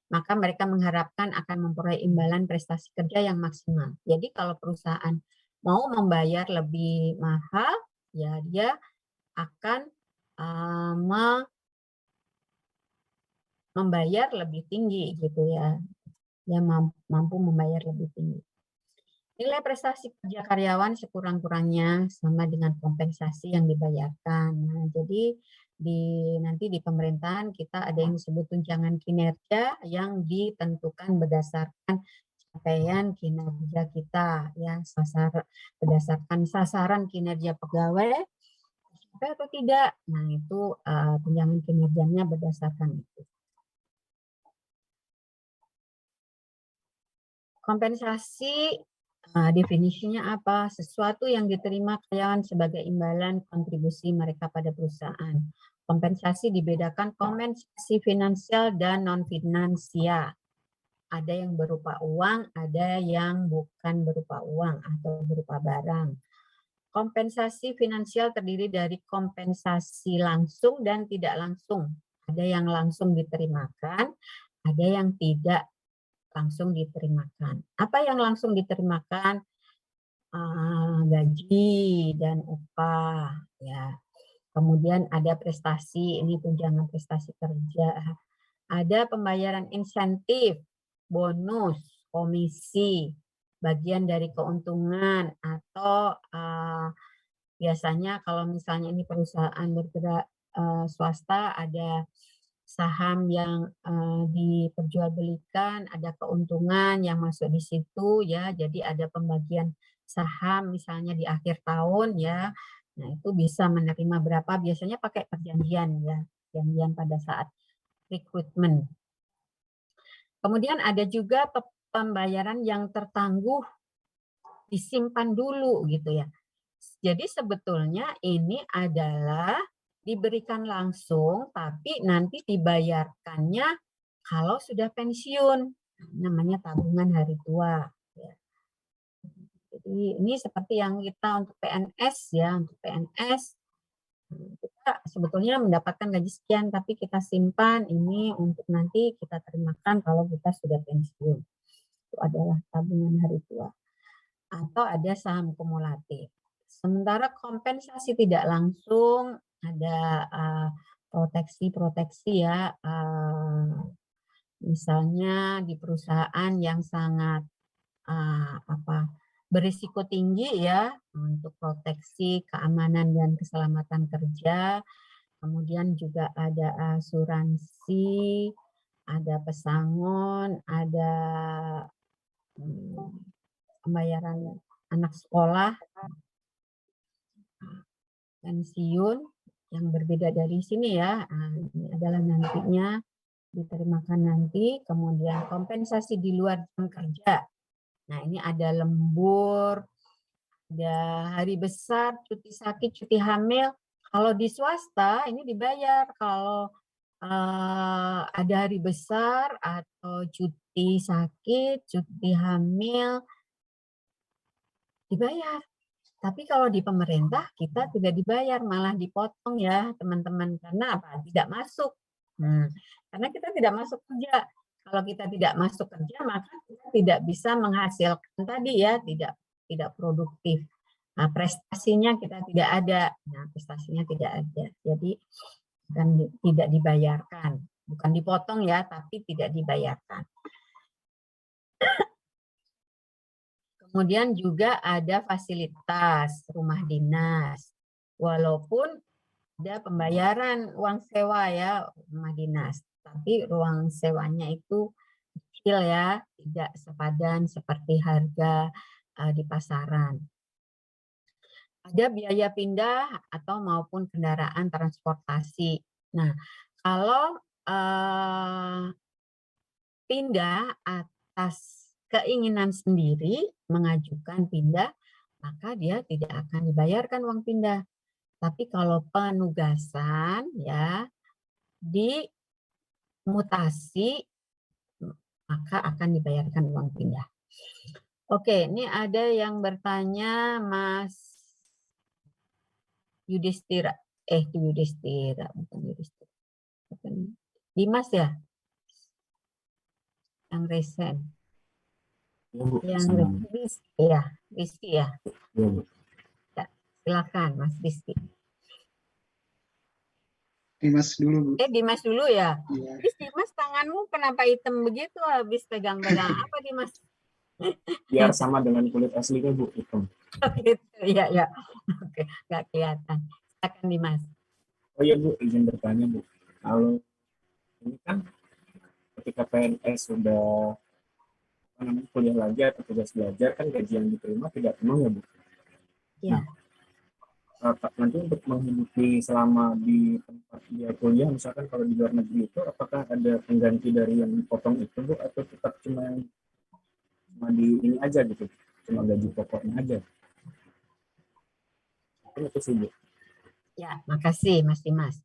Maka mereka mengharapkan akan memperoleh imbalan prestasi kerja yang maksimal. Jadi kalau perusahaan mau membayar lebih mahal, ya dia akan membayar lebih tinggi gitu ya. Dia mampu membayar lebih tinggi. Nilai prestasi kerja karyawan sekurang-kurangnya sama dengan kompensasi yang dibayarkan. Nah, jadi nanti di pemerintahan kita ada yang disebut tunjangan kinerja yang ditentukan berdasarkan capaian kinerja kita, ya, berdasarkan sasaran kinerja pegawai atau tidak. Nah, itu tunjangan kinerjanya berdasarkan itu. Kompensasi, definisinya apa? Sesuatu yang diterima karyawan sebagai imbalan kontribusi mereka pada perusahaan. Kompensasi dibedakan kompensasi finansial dan non-finansial. Ada yang berupa uang, ada yang bukan berupa uang atau berupa barang. Kompensasi finansial terdiri dari kompensasi langsung dan tidak langsung. Ada yang langsung diterimakan, ada yang tidak langsung diterimakan. Apa yang langsung diterimakan? Gaji dan upah, ya. Kemudian ada prestasi, ini tunjangan prestasi kerja. Ada pembayaran insentif, bonus, komisi, bagian dari keuntungan, atau biasanya kalau misalnya ini perusahaan bergerak swasta, ada saham yang diperjualbelikan, ada keuntungan yang masuk di situ ya. Jadi ada pembagian saham misalnya di akhir tahun ya. Nah, itu bisa menerima berapa, biasanya pakai perjanjian ya, perjanjian pada saat rekrutmen. Kemudian ada juga pembayaran yang tertangguh, disimpan dulu gitu ya. Jadi sebetulnya ini adalah diberikan langsung, tapi nanti dibayarkannya kalau sudah pensiun, namanya tabungan hari tua. Jadi ini seperti yang kita untuk PNS ya, untuk PNS kita sebetulnya mendapatkan gaji sekian, tapi kita simpan ini untuk nanti kita terimakan kalau kita sudah pensiun. Itu adalah tabungan hari tua. Atau ada saham kumulatif. Sementara kompensasi tidak langsung, ada proteksi-proteksi ya, misalnya di perusahaan yang sangat berisiko tinggi ya, untuk proteksi keamanan dan keselamatan kerja. Kemudian juga ada asuransi, ada pesangon, ada pembayaran anak sekolah, pensiun yang berbeda dari sini ya. Ini adalah nantinya diterimakan nanti. Kemudian kompensasi di luar jam kerja. Nah, ini ada lembur, ada hari besar, cuti sakit, cuti hamil. Kalau di swasta ini dibayar. Kalau ada hari besar atau cuti sakit, cuti hamil, dibayar. Tapi kalau di pemerintah kita tidak dibayar, malah dipotong ya teman-teman. Karena apa? Tidak masuk. Karena kita tidak masuk kerja. Kalau kita tidak masuk kerja, maka kita tidak bisa menghasilkan tadi ya, tidak produktif. Nah, prestasinya kita tidak ada. Nah, prestasinya tidak ada. Jadi kan tidak dibayarkan. Bukan dipotong ya, tapi tidak dibayarkan. Kemudian juga ada fasilitas rumah dinas. Walaupun ada pembayaran uang sewa ya rumah dinas, tapi ruang sewanya itu kecil ya, tidak sepadan seperti harga di pasaran. Ada biaya pindah atau maupun kendaraan transportasi. Nah, kalau pindah atas keinginan sendiri mengajukan pindah, maka dia tidak akan dibayarkan uang pindah. Tapi kalau penugasan ya dimutasi maka akan dibayarkan uang pindah. Oke, ini ada yang bertanya Mas Yudhistira. Yudhistira, bukan Yudhistira. Dimas ya? Yang resen. Ya, Bu. Yang Rizky ya, Rizky ya. Ya, Bu. Ya, silakan Mas Rizky. Dimas dulu, Bu. Dimas dulu ya. Iya. Dimas, tanganmu kenapa hitam begitu habis pegang-pegang apa Dimas? Biar sama dengan kulit aslinya, Bu, hitam. Oh, gitu. Ya, ya. Oke, nggak kelihatan. Silakan Dimas. Oh iya, Bu, izin bertanya, Bu. Kalau ini kan ketika PNS sudah kuliah lagi atau tugas belajar, kan gaji yang diterima tidak penuh ya, Bu? Ya. Nah, nanti untuk menghidupi selama di tempat dia kuliah, misalkan kalau di luar negeri itu, apakah ada pengganti dari yang dipotong itu, Bu, atau tetap cuma di ini aja gitu, cuma gaji pokoknya aja? Itu sih, Bu. Ya, makasih Mas Dimas.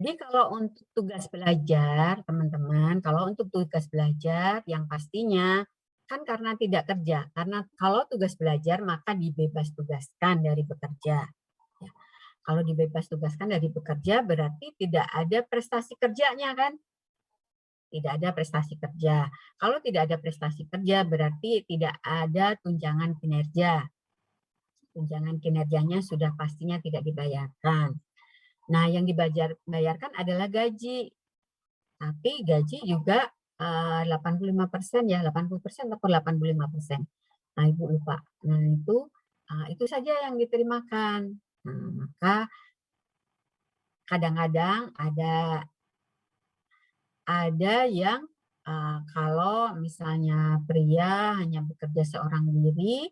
Jadi kalau untuk tugas belajar, teman-teman, kalau untuk tugas belajar yang pastinya kan karena tidak kerja. Karena kalau tugas belajar maka dibebas tugaskan dari bekerja. Ya. Kalau dibebas tugaskan dari bekerja berarti tidak ada prestasi kerjanya kan? Tidak ada prestasi kerja. Kalau tidak ada prestasi kerja berarti tidak ada tunjangan kinerja. Tunjangan kinerjanya sudah pastinya tidak dibayarkan. Nah, yang dibayarkan adalah gaji. Tapi gaji juga 85% ya, 80% atau 85%. Nah, Ibu lupa. Nah, itu saja yang diterimakan. Nah, maka kadang-kadang ada yang kalau misalnya pria hanya bekerja seorang diri,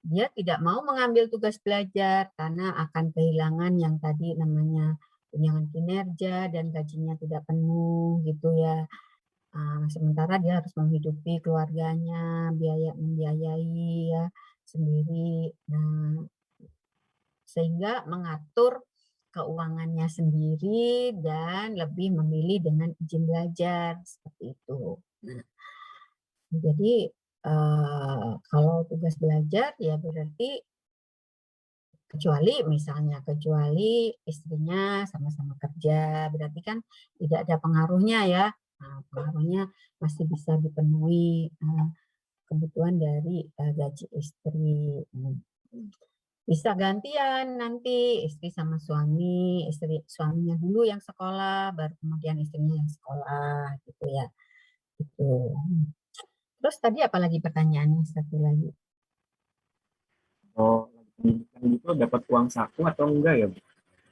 dia tidak mau mengambil tugas belajar karena akan kehilangan yang tadi namanya tunjangan kinerja dan gajinya tidak penuh gitu ya. Sementara dia harus menghidupi keluarganya, membiayai ya sendiri. Nah, sehingga mengatur keuangannya sendiri dan lebih memilih dengan izin belajar seperti itu. Nah, jadi kalau tugas belajar ya berarti kecuali istrinya sama-sama kerja, berarti kan tidak ada pengaruhnya ya. Nah, pengaruhnya masih bisa dipenuhi kebutuhan dari gaji istri. Bisa gantian nanti istri sama suami, suaminya dulu yang sekolah, baru kemudian istrinya yang sekolah gitu ya. Gitu. Terus tadi apa lagi pertanyaannya satu lagi? Oh, pendidikan itu dapat uang saku atau enggak ya, Bu?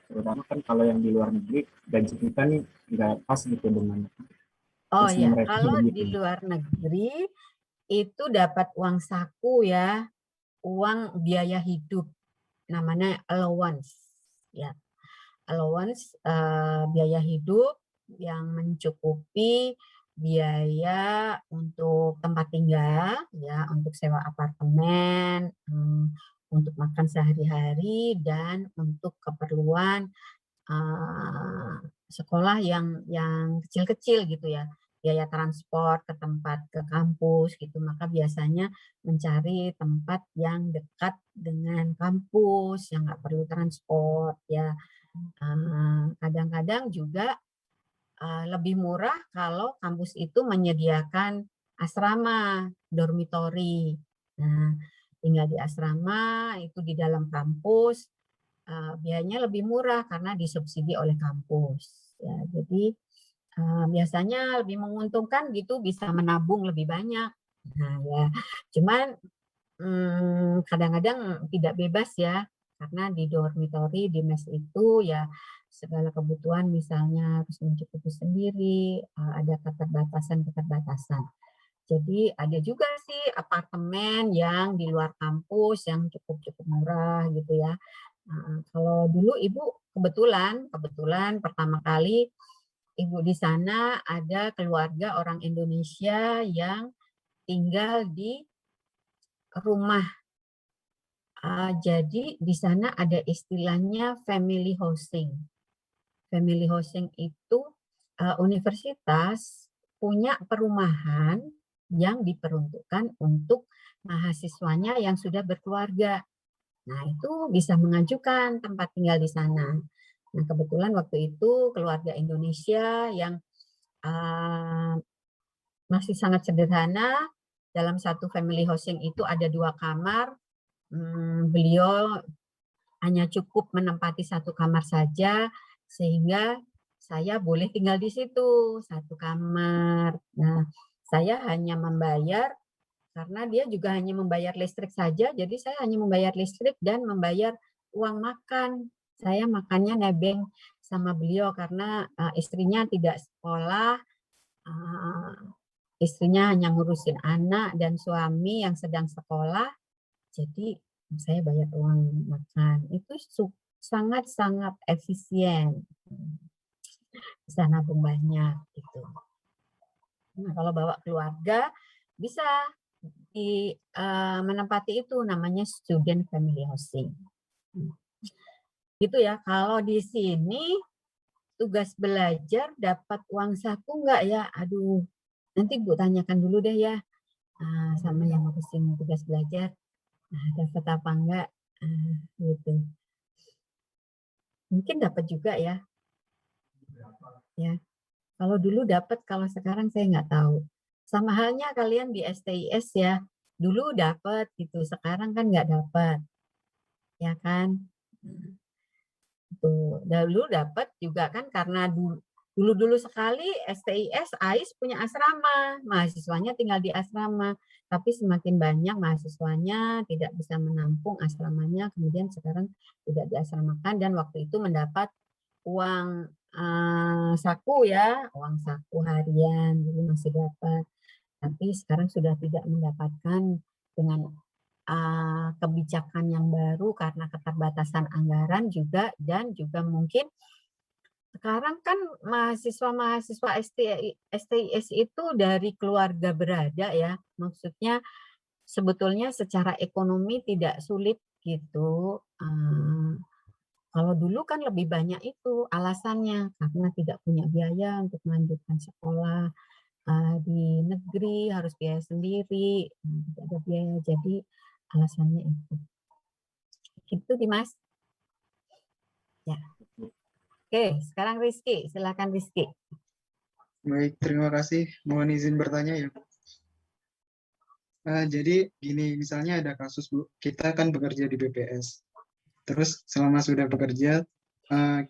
Terutama kan kalau yang di luar negeri gaji kita nih nggak pas gitu dengan Oh ya, mereka kalau begitu. di luar negeri itu dapat uang saku ya, uang biaya hidup, namanya allowance ya, allowance biaya hidup yang mencukupi biaya untuk tempat tinggal, ya, untuk sewa apartemen, untuk makan sehari-hari, dan untuk keperluan sekolah yang kecil-kecil gitu ya, biaya transport ke tempat ke kampus gitu, maka biasanya mencari tempat yang dekat dengan kampus, yang nggak perlu transport ya. Kadang-kadang juga lebih murah kalau kampus itu menyediakan asrama, dormitori. Nah, tinggal di asrama itu di dalam kampus, biayanya lebih murah karena disubsidi oleh kampus. Ya, jadi biasanya lebih menguntungkan gitu, bisa menabung lebih banyak. Nah ya, cuman kadang-kadang tidak bebas ya, karena di dormitori, di mes itu ya segala kebutuhan misalnya harus mencukupi sendiri, ada keterbatasan-keterbatasan. Jadi ada juga sih apartemen yang di luar kampus yang cukup murah gitu ya. Kalau dulu Ibu kebetulan pertama kali Ibu di sana ada keluarga orang Indonesia yang tinggal di rumah. Jadi di sana ada istilahnya family housing. Family housing itu universitas punya perumahan yang diperuntukkan untuk mahasiswanya yang sudah berkeluarga. Nah, itu bisa mengajukan tempat tinggal di sana. Nah, kebetulan waktu itu keluarga Indonesia yang masih sangat sederhana, dalam satu family housing itu ada 2 kamar, beliau hanya cukup menempati 1 kamar saja, sehingga saya boleh tinggal di situ, 1 kamar. Nah, saya hanya membayar karena dia juga hanya membayar listrik saja, jadi saya hanya membayar listrik dan membayar uang makan. Saya makannya nebeng sama beliau karena istrinya tidak sekolah, istrinya hanya ngurusin anak dan suami yang sedang sekolah, jadi saya bayar uang makan. Itu sangat-sangat efisien, bisa nabung banyak gitu. Nah, kalau bawa keluarga bisa menempati itu, namanya student family housing. Gitu ya. Kalau di sini tugas belajar dapat uang saku enggak ya? Aduh, nanti Bu tanyakan dulu deh ya sama yang ngurusin tugas belajar. Dapat apa enggak? Gitu. Mungkin dapat juga ya. Ya. Kalau dulu dapat, kalau sekarang saya nggak tahu. Sama halnya kalian di STIS ya. Dulu dapat gitu, sekarang kan nggak dapat. Ya kan? Tuh, dulu dapat juga kan karena dulu sekali STIS, AIS punya asrama, mahasiswanya tinggal di asrama. Tapi semakin banyak mahasiswanya tidak bisa menampung asramanya, kemudian sekarang tidak diasramakan dan waktu itu mendapat uang saku ya, uang saku harian dulu masih dapat. Tapi sekarang sudah tidak mendapatkan dengan kebijakan yang baru karena keterbatasan anggaran juga, dan juga mungkin sekarang kan mahasiswa-mahasiswa STIS itu dari keluarga berada ya, maksudnya sebetulnya secara ekonomi tidak sulit gitu. Kalau dulu kan lebih banyak itu alasannya, karena tidak punya biaya untuk melanjutkan sekolah di negeri, harus biaya sendiri, tidak ada biaya, jadi alasannya itu. Itu Dimas. Ya. Oke, sekarang Rizky, silakan Rizky. Baik, terima kasih. Mohon izin bertanya ya, Bu. Jadi gini, misalnya ada kasus, Bu, kita kan bekerja di BPS. Terus selama sudah bekerja,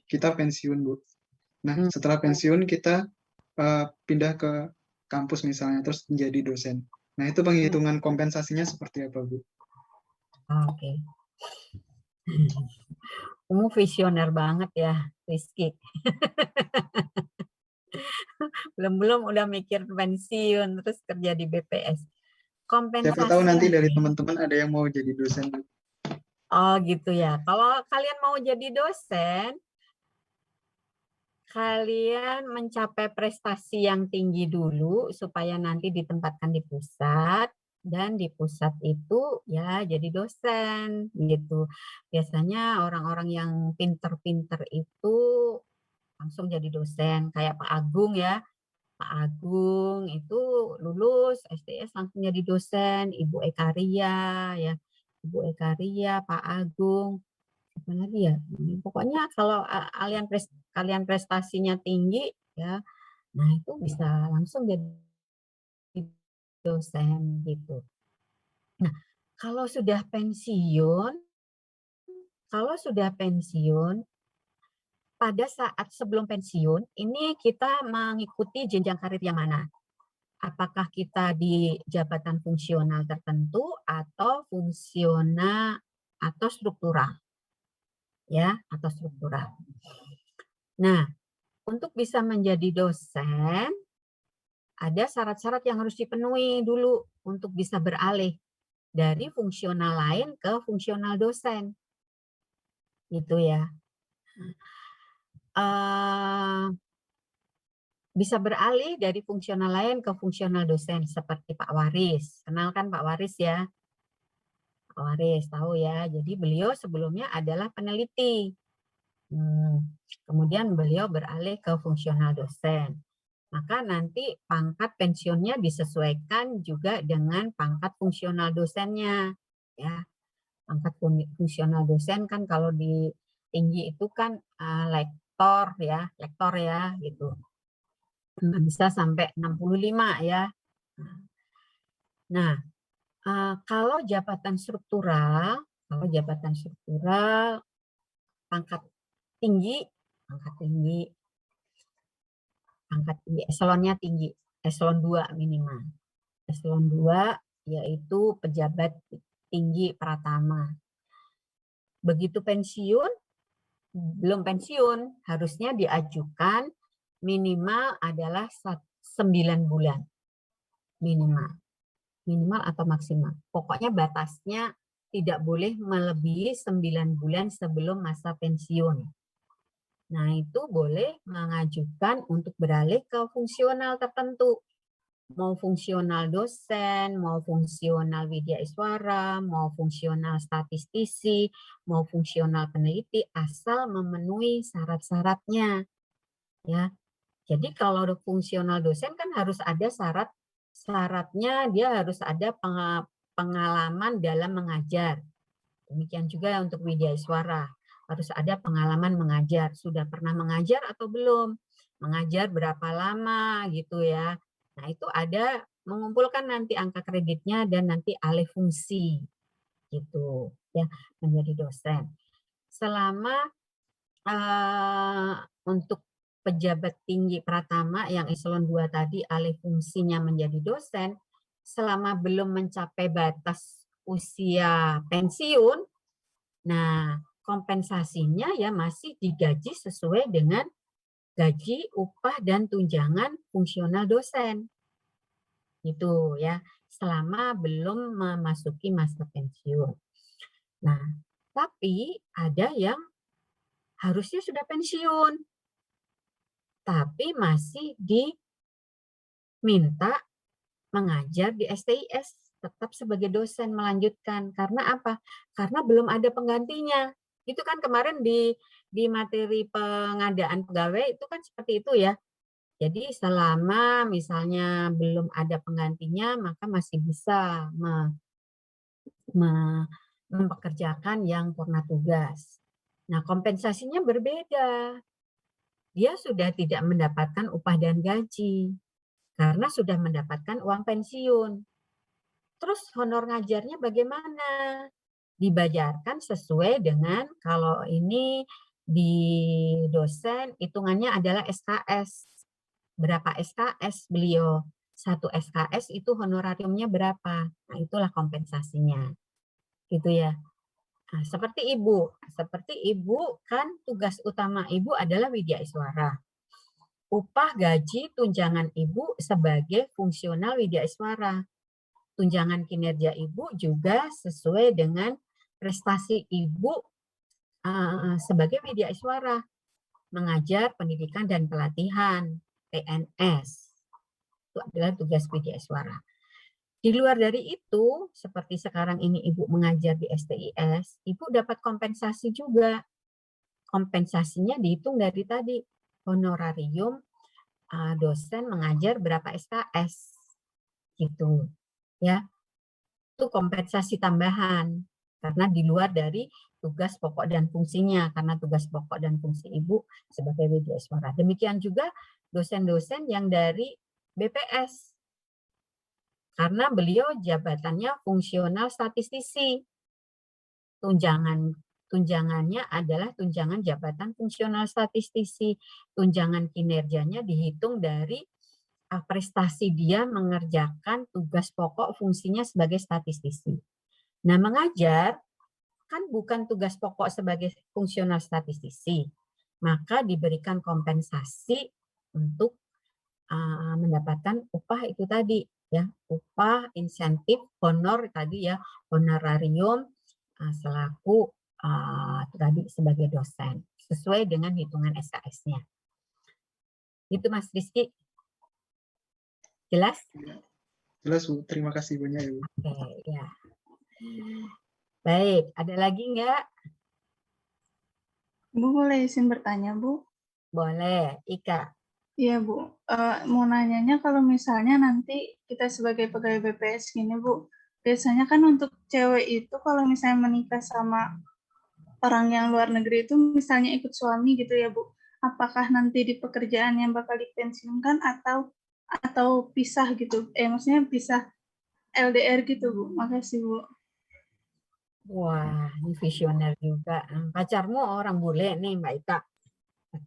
kita pensiun, Bu. Nah, setelah pensiun kita pindah ke kampus misalnya, terus menjadi dosen. Nah, itu penghitungan kompensasinya seperti apa, Bu? Oke. Kamu visioner banget ya, Rizky. Belum udah mikir pensiun, terus kerja di BPS. Kompensasi. Siapa tahu nanti dari teman-teman ada yang mau jadi dosen, Bu. Oh gitu ya. Kalau kalian mau jadi dosen, kalian mencapai prestasi yang tinggi dulu supaya nanti ditempatkan di pusat, dan di pusat itu ya jadi dosen gitu. Biasanya orang-orang yang pinter-pinter itu langsung jadi dosen, kayak Pak Agung ya. Pak Agung itu lulus STS langsung jadi dosen, Ibu Ekaria ya. Ibu Ekaria, Pak Agung, apa lagi ya? Pokoknya kalau kalian prestasinya tinggi ya, nah itu bisa langsung jadi dosen gitu. Nah, kalau sudah pensiun, pada saat sebelum pensiun, ini kita mengikuti jenjang karir yang mana? Apakah kita di jabatan fungsional tertentu atau fungsional atau struktural? Ya, atau struktural. Nah, untuk bisa menjadi dosen, ada syarat-syarat yang harus dipenuhi dulu untuk bisa beralih dari fungsional lain ke fungsional dosen. Gitu ya. Bisa beralih dari fungsional lain ke fungsional dosen seperti Pak Waris. Kenal kan Pak Waris ya? Pak Waris tahu ya. Jadi beliau sebelumnya adalah peneliti. Kemudian beliau beralih ke fungsional dosen. Maka nanti pangkat pensiunnya disesuaikan juga dengan pangkat fungsional dosennya. Ya, pangkat fungsional dosen kan kalau di tinggi itu kan lektor ya gitu. Bisa sampai 65 ya. Nah, kalau jabatan struktural pangkat tinggi, eselonnya tinggi, eselon 2 minimal. Eselon 2 yaitu pejabat tinggi pratama. Begitu pensiun, belum pensiun, harusnya diajukan minimal adalah 9 bulan. Minimal atau maksimal. Pokoknya batasnya tidak boleh melebihi 9 bulan sebelum masa pensiun. Nah, itu boleh mengajukan untuk beralih ke fungsional tertentu. Mau fungsional dosen, mau fungsional widya iswara, mau fungsional statistisi, mau fungsional peneliti, asal memenuhi syarat-syaratnya. Ya. Jadi kalau fungsional dosen kan harus ada syaratnya, dia harus ada pengalaman dalam mengajar. Demikian juga untuk widya iswara. Harus ada pengalaman mengajar. Sudah pernah mengajar atau belum? Mengajar berapa lama gitu ya. Nah, itu ada mengumpulkan nanti angka kreditnya dan nanti alih fungsi gitu ya menjadi dosen. Selama untuk pejabat tinggi pratama yang eselon 2 tadi alih fungsinya menjadi dosen, selama belum mencapai batas usia pensiun, nah kompensasinya ya masih digaji sesuai dengan gaji, upah, dan tunjangan fungsional dosen. Itu ya, selama belum memasuki masa pensiun. Nah, tapi ada yang harusnya sudah pensiun, tapi masih diminta mengajar di STIS, tetap sebagai dosen melanjutkan. Karena apa? Karena belum ada penggantinya. Itu kan kemarin di materi pengadaan pegawai itu kan seperti itu ya. Jadi selama misalnya belum ada penggantinya, maka masih bisa mempekerjakan yang purna tugas. Nah, kompensasinya berbeda. Dia sudah tidak mendapatkan upah dan gaji karena sudah mendapatkan uang pensiun. Terus honor ngajarnya bagaimana? Dibayarkan sesuai dengan, kalau ini di dosen hitungannya adalah SKS. Berapa SKS beliau? 1 SKS itu honorariumnya berapa? Nah, itulah kompensasinya. Gitu ya. Nah, seperti ibu kan tugas utama ibu adalah widya iswara. Upah gaji tunjangan ibu sebagai fungsional widya iswara. Tunjangan kinerja ibu juga sesuai dengan prestasi ibu sebagai widya iswara. mengajar pendidikan dan pelatihan, PNS. Itu adalah tugas PJS Suara. Di luar dari itu, seperti sekarang ini Ibu mengajar di STIS, Ibu dapat kompensasi juga. Kompensasinya dihitung dari tadi, honorarium dosen mengajar berapa SKS. Gitu. Ya. Itu kompensasi tambahan karena di luar dari tugas pokok dan fungsinya, karena tugas pokok dan fungsi Ibu sebagai PJS Suara. Demikian juga dosen-dosen yang dari BPS, karena beliau jabatannya fungsional statistisi. Tunjangannya adalah tunjangan jabatan fungsional statistisi. Tunjangan kinerjanya dihitung dari prestasi dia mengerjakan tugas pokok fungsinya sebagai statistisi. Nah, mengajar kan bukan tugas pokok sebagai fungsional statistisi, maka diberikan kompensasi untuk mendapatkan upah itu tadi, ya, upah, insentif, honor tadi ya, honorarium selaku tadi sebagai dosen sesuai dengan hitungan SKS-nya. Itu Mas Rizky. Jelas? Jelas Bu, terima kasih banyak Ibu. Oke, ya. Baik, ada lagi nggak? Bu, boleh izin bertanya, Bu? Boleh, Ika. Iya, Bu. Mau nanyanya kalau misalnya nanti kita sebagai pegawai BPS gini, Bu, biasanya kan untuk cewek itu kalau misalnya menikah sama orang yang luar negeri itu misalnya ikut suami gitu ya, Bu. Apakah nanti di pekerjaan yang bakal dipensiunkan atau pisah gitu? Maksudnya pisah LDR gitu, Bu. Makasih, Bu. Wah, ini visioner juga. Pacarmu orang bule nih, Mbak Ika.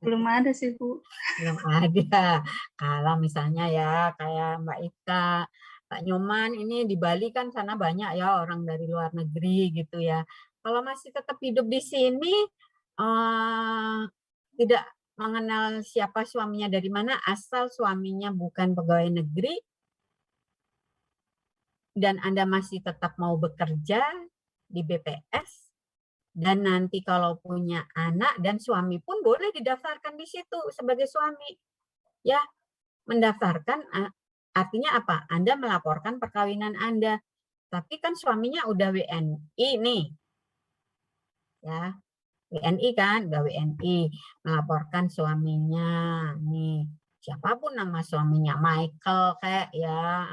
Belum ada sih, Bu. Belum ada. Kalau misalnya ya kayak Mbak Ika, Pak Nyoman ini di Bali kan sana banyak ya orang dari luar negeri gitu ya. Kalau masih tetap hidup di sini, tidak mengenal siapa suaminya dari mana, asal suaminya bukan pegawai negeri, dan Anda masih tetap mau bekerja di BPS, dan nanti kalau punya anak dan suami pun boleh didaftarkan di situ sebagai suami. Ya, mendaftarkan artinya apa? Anda melaporkan perkawinan Anda. Tapi kan suaminya udah WNI nih. Ya, WNI kan, udah WNI. Melaporkan suaminya nih. Siapapun nama suaminya, Michael kayak ya,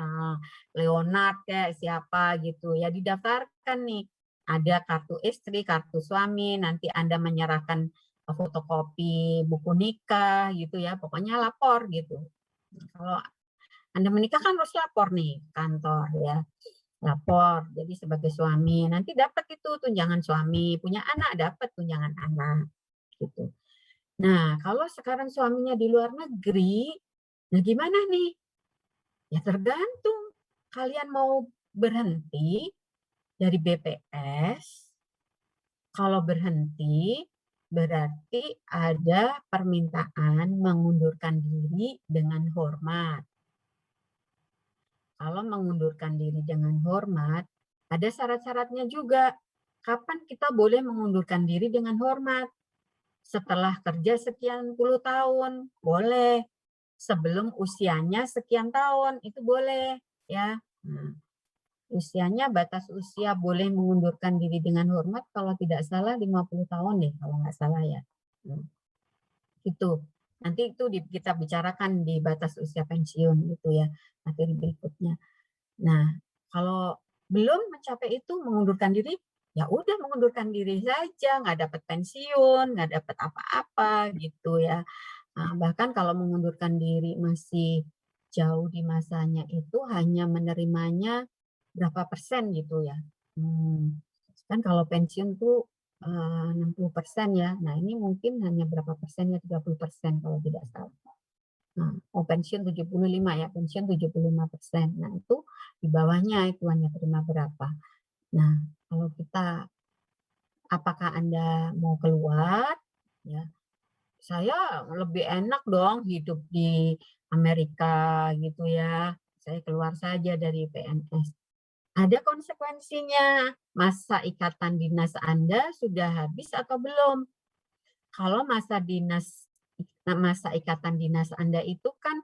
Leonard kayak siapa gitu. Ya didaftarkan nih. Ada kartu istri, kartu suami, nanti Anda menyerahkan fotokopi buku nikah gitu ya. Pokoknya lapor gitu. Kalau Anda menikah kan harus lapor nih kantor ya. Lapor jadi sebagai suami, nanti dapat itu tunjangan suami, punya anak dapat tunjangan anak gitu. Nah, kalau sekarang suaminya di luar negeri, nah gimana nih? Ya tergantung. Kalian mau berhenti dari BPS, kalau berhenti berarti ada permintaan mengundurkan diri dengan hormat. Kalau mengundurkan diri dengan hormat, ada syarat-syaratnya juga. Kapan kita boleh mengundurkan diri dengan hormat? Setelah kerja sekian puluh tahun, boleh. Sebelum usianya sekian tahun, itu boleh. Ya. Nah, usianya, batas usia boleh mengundurkan diri dengan hormat, kalau tidak salah 50 tahun deh, kalau nggak salah ya. Itu. Nanti itu kita bicarakan di batas usia pensiun gitu ya, materi berikutnya. Nah, kalau belum mencapai itu mengundurkan diri, ya udah mengundurkan diri saja, nggak dapat pensiun, nggak dapat apa-apa gitu ya. Nah, bahkan kalau mengundurkan diri masih jauh di masanya itu hanya menerimanya berapa persen gitu ya. Kan kalau pensiun tuh 60% ya. Nah, ini mungkin hanya berapa persen ya, 30% kalau tidak salah. Nah, pensiun 75 ya, pensiun 75%. Nah, itu di bawahnya itu hanya terima berapa. Nah, kalau kita, apakah Anda mau keluar? Ya, saya lebih enak dong hidup di Amerika gitu ya. Saya keluar saja dari PNS. Ada konsekuensinya. Masa ikatan dinas Anda sudah habis atau belum? Kalau masa dinas Nah, masa ikatan dinas Anda itu kan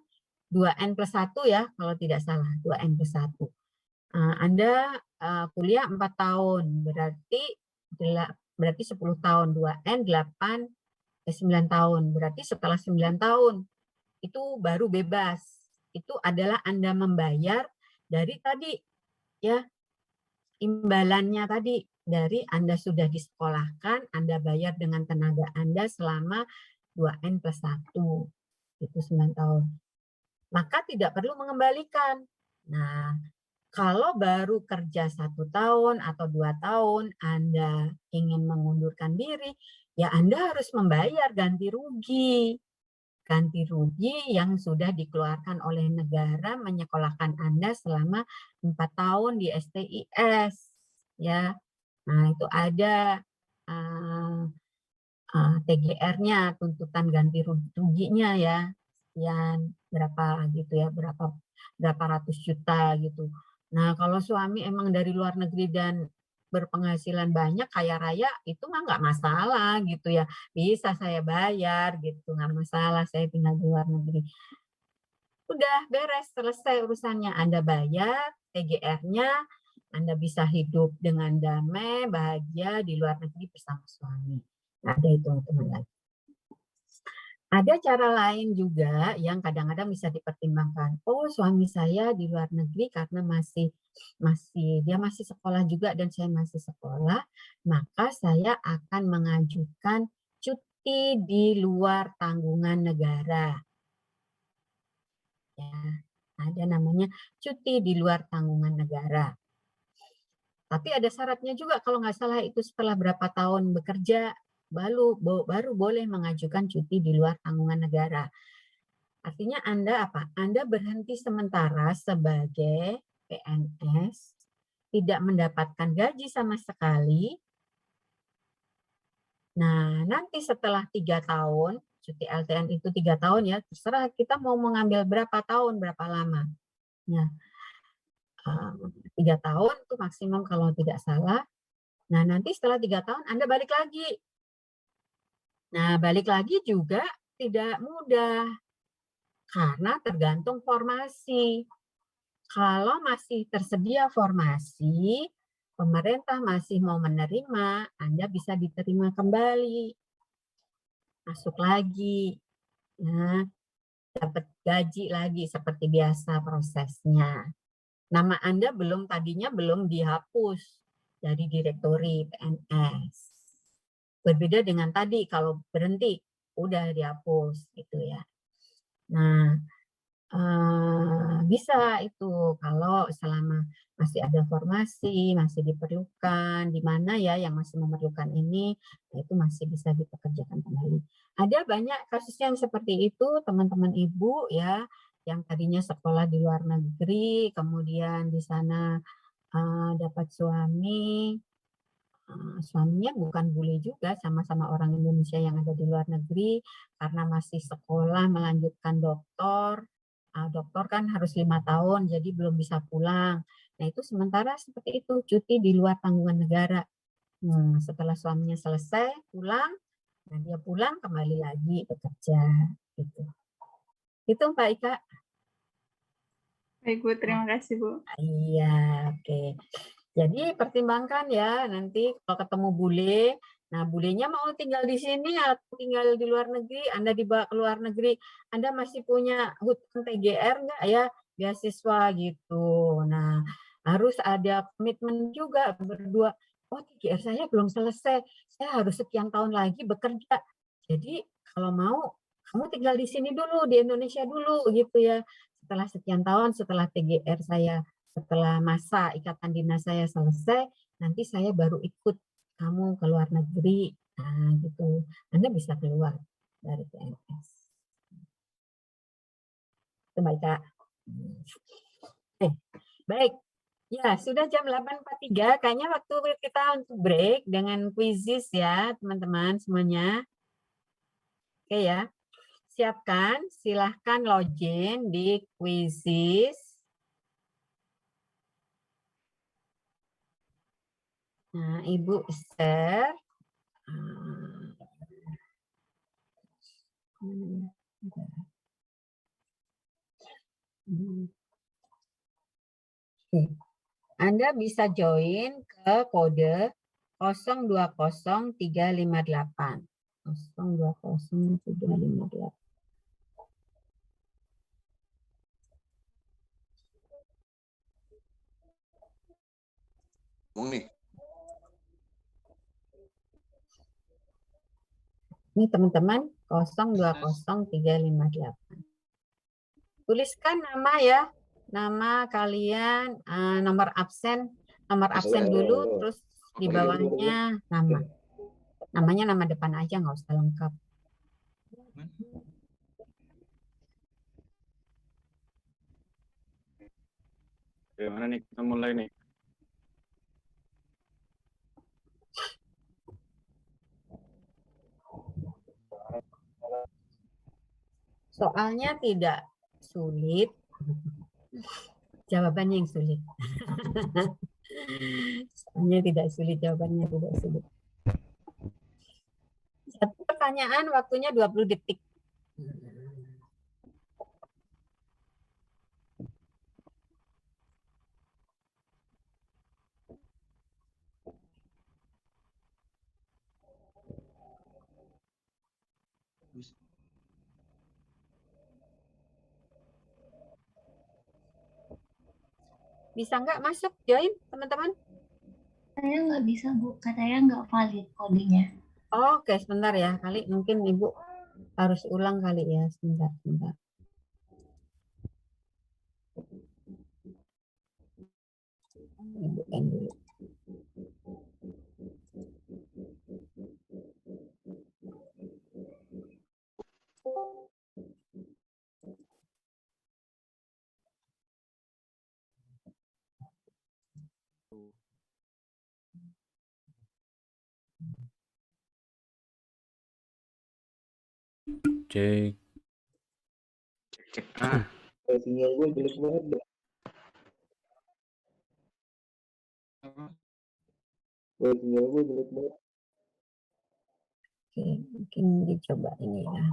2N+1 ya, kalau tidak salah, 2N+1. Anda kuliah 4 tahun, berarti 10 tahun, 2N 9 tahun. Berarti setelah 9 tahun itu baru bebas. Itu adalah Anda membayar dari tadi ya, imbalannya tadi, dari Anda sudah disekolahkan, Anda bayar dengan tenaga Anda selama 2N+1, itu 9 tahun. Maka tidak perlu mengembalikan. Nah, kalau baru kerja 1 tahun atau 2 tahun, Anda ingin mengundurkan diri, ya Anda harus membayar ganti rugi. Ganti rugi yang sudah dikeluarkan oleh negara menyekolahkan Anda selama 4 tahun di STIS. Ya, nah itu ada TGR-nya, tuntutan ganti ruginya ya, sekian berapa gitu ya, berapa ratus juta gitu. Nah kalau suami emang dari luar negeri dan berpenghasilan banyak, kaya raya, itu mah nggak masalah gitu ya, bisa saya bayar gitu, nggak masalah, saya tinggal di luar negeri. Udah beres, selesai urusannya, Anda bayar TGR-nya, Anda bisa hidup dengan damai, bahagia di luar negeri bersama suami. Nggak ada hitung-hitungan lagi. Ada cara lain juga yang kadang-kadang bisa dipertimbangkan. Oh, suami saya di luar negeri karena dia masih sekolah juga dan saya masih sekolah, maka saya akan mengajukan cuti di luar tanggungan negara. Ya, ada namanya cuti di luar tanggungan negara. Tapi ada syaratnya juga, kalau nggak salah itu setelah berapa tahun bekerja, baru boleh mengajukan cuti di luar tanggungan negara. Artinya Anda apa? Anda berhenti sementara sebagai PNS, tidak mendapatkan gaji sama sekali. Nah, nanti setelah 3 tahun, cuti LTN itu 3 tahun ya, terserah kita mau mengambil berapa tahun, berapa lama. Nah, 3 tahun itu maksimum kalau tidak salah. Nah, nanti setelah 3 tahun Anda balik lagi. Nah, balik lagi juga tidak mudah, karena tergantung formasi. Kalau masih tersedia formasi, pemerintah masih mau menerima, Anda bisa diterima kembali. Masuk lagi. Nah, dapat gaji lagi seperti biasa prosesnya. Nama Anda tadinya belum dihapus dari direktori PNS. Berbeda dengan tadi, kalau berhenti, udah dihapus gitu ya. Nah, bisa itu kalau selama masih ada formasi, masih diperlukan, di mana ya yang masih memerlukan ini, itu masih bisa dipekerjakan kembali. Ada banyak kasus yang seperti itu, teman-teman ibu ya, yang tadinya sekolah di luar negeri, kemudian di sana dapat suami, suaminya bukan bule juga, sama-sama orang Indonesia yang ada di luar negeri, karena masih sekolah melanjutkan doktor. Dokter kan harus 5 tahun, jadi belum bisa pulang. Nah itu sementara seperti itu, cuti di luar tanggungan negara. Setelah suaminya selesai pulang, nah dia pulang kembali lagi bekerja. Gitu. Itu Mbak Ika. Baik Bu, terima kasih Bu. Iya, oke. Jadi pertimbangkan ya, nanti kalau ketemu bule, nah bulenya mau tinggal di sini atau tinggal di luar negeri, Anda dibawa ke luar negeri, Anda masih punya hutang TGR nggak ya, beasiswa gitu. Nah, harus ada komitmen juga berdua, oh TGR saya belum selesai, saya harus sekian tahun lagi bekerja. Jadi kalau mau, kamu tinggal di sini dulu, di Indonesia dulu gitu ya. Setelah sekian tahun, setelah TGR saya, setelah masa ikatan dinas saya selesai, nanti saya baru ikut kamu ke luar negeri. Nah, gitu. Anda bisa keluar dari PNS. Itu Mbak Ika. Baik. Ya, sudah jam 8.43. Kayaknya waktu kita untuk break dengan quizzes ya, teman-teman semuanya. Oke ya. Siapkan, silahkan login di quizzes. Nah, Ibu share. Oke. Anda bisa join ke kode 020358. 020358. nih. Ini teman-teman 020358. Tuliskan nama ya, nama kalian, nomor absen dulu, terus di bawahnya nama. Namanya nama depan aja, nggak usah lengkap. Gimana nih, kita mulai nih. Soalnya tidak sulit, jawabannya yang sulit. Soalnya tidak sulit, jawabannya tidak sulit. Satu pertanyaan waktunya 20 detik. Bisa nggak masuk join teman-teman? Saya nggak bisa, Bu. Katanya nggak valid kodenya. Oke, sebentar ya. Kali mungkin Ibu harus ulang kali ya. Sebentar. Ibu kan dulu. Cek. Sinyal gue jelek banget. Sinyal gue jelek banget. Oke, mungkin dicoba ini ya.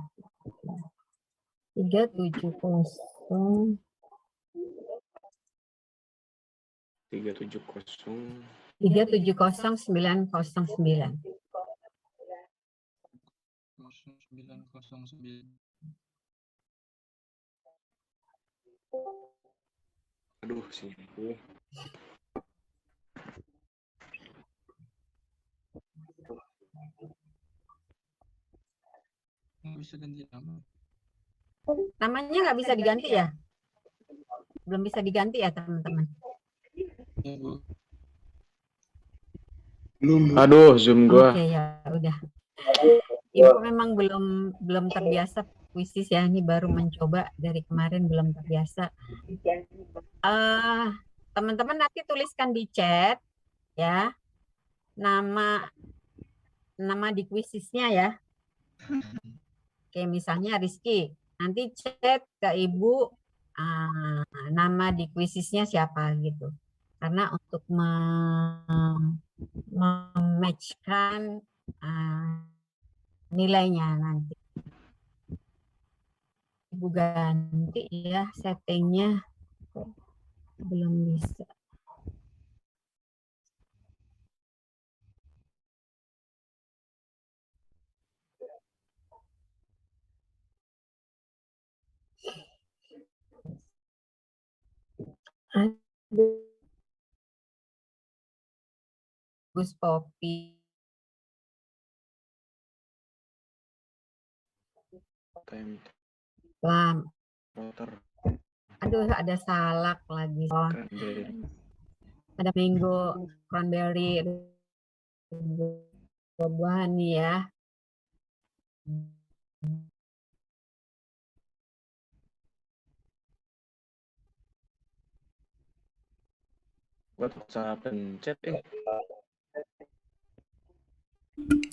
370 370-909. 0909. Aduh, sinyal gue. Nggak bisa ganti nama. Namanya nggak bisa diganti ya? Belum bisa diganti ya teman-teman? Ya, Bu. Aduh, Zoom gua. Oke, ya udah. Ibu memang belum terbiasa puisis ya, ini baru mencoba dari kemarin, belum terbiasa. Teman-teman nanti tuliskan di chat ya nama di kuisisnya ya. Oke, misalnya Rizky, nanti chat ke Ibu nama di kuisisnya siapa gitu. Karena untuk mematchkan nilainya nanti. Ibu ganti ya settingnya, belum bisa. Gus Popi. Lam. Aduh, ada salak lagi. Oh. Ada mango, cranberry, buah-buahan nih ya. Buat usaha pencet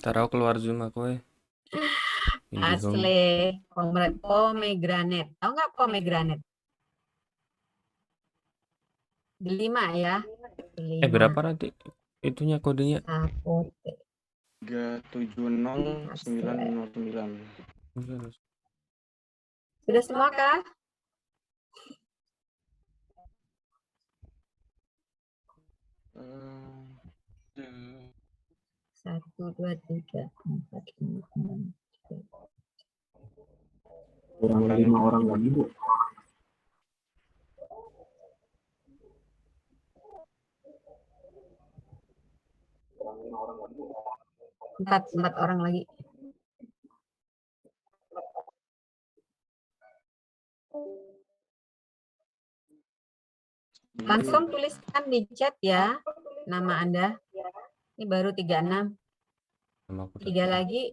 Taruh keluar Zoom aku ya. Asli, pomegranate. Tahu nggak pomegranate? 5 ya. 5. Berapa nanti itunya kodenya? Sapote. 370-909. Sudah semua kah? Satu, dua, tiga, empat, lima, enam, tujuh. Kurang 5 orang lagi, Bu. Empat orang lagi. Langsung tuliskan di chat ya nama Anda. Ini baru 36. Nama aku 3 lagi.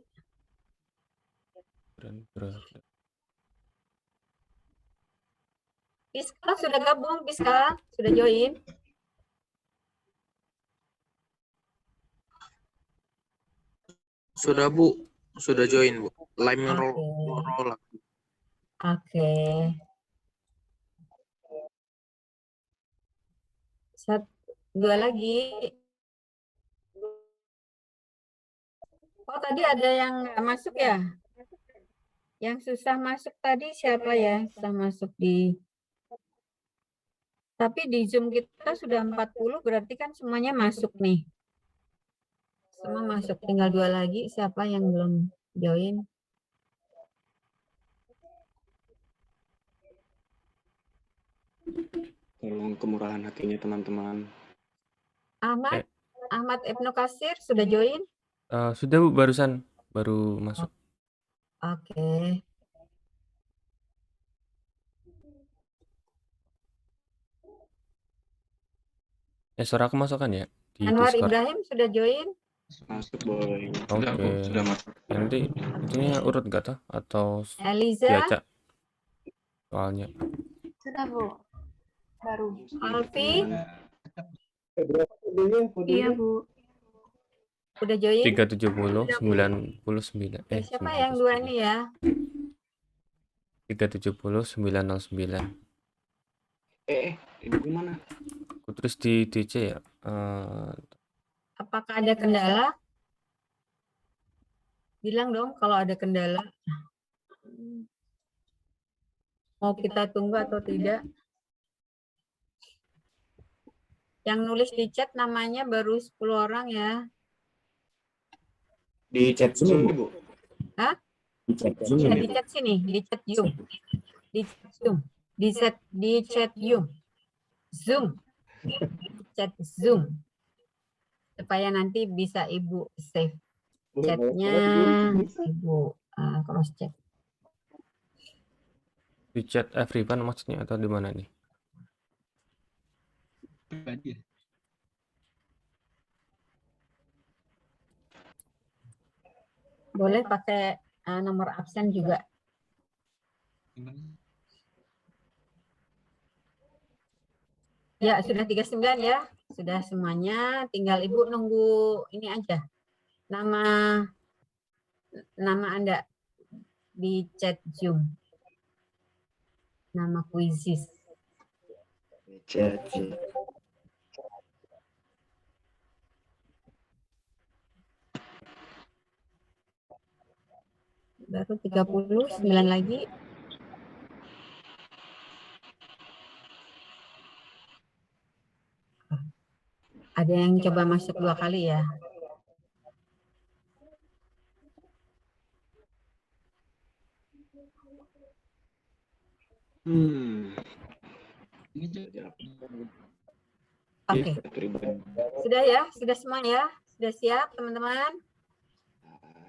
Piska sudah gabung, Piska sudah join. Sudah Bu, sudah join Bu. Lime Oke. roll. Oke. Dua lagi. Oh, tadi ada yang nggak masuk ya? Yang susah masuk tadi siapa ya? Susah masuk di... Tapi di Zoom kita sudah 40, berarti kan semuanya masuk nih. Semua masuk, tinggal 2 lagi. Siapa yang belum join? Tolong kemurahan hatinya teman-teman. Ahmad Ibnu Kasir sudah join? Sudah Bu, baru masuk. Oke. Suara aku masuk kan ya di Anwar Discord? Ibrahim sudah join? Masuk Boy. Oke. Sudah masuk. Nanti itunya urut gak tuh atau Eliza? diacak soalnya? Sudah, Bu. Baru. Alfi? Iya, Bu. Udah join? 370 99. Siapa yang dua ini ya? 370 909. Ini gimana? Aku terus di DC ya. Apakah ada kendala? Bilang dong kalau ada kendala. Mau kita tunggu atau tidak? Yang nulis di chat namanya baru 10 orang ya. Di chat Zoom, Bu. Hah? Di chat Zoom. Ya, di chat sini, di chat Zoom. Di chat Zoom. Di chat Zoom. Zoom. Chat Zoom. Supaya nanti bisa Ibu save chatnya, Ibu cross check. Di chat everyone maksudnya atau di mana nih? Boleh pakai nomor absen juga. Ya, sudah 39 ya. Sudah semuanya, tinggal Ibu nunggu ini aja. Nama Anda di chat Zoom. Nama kuisis. Chat. Baru 39 lagi. Ada yang coba masuk 2 kali ya. Oke. Sudah ya? Sudah semua ya? Sudah siap teman-teman?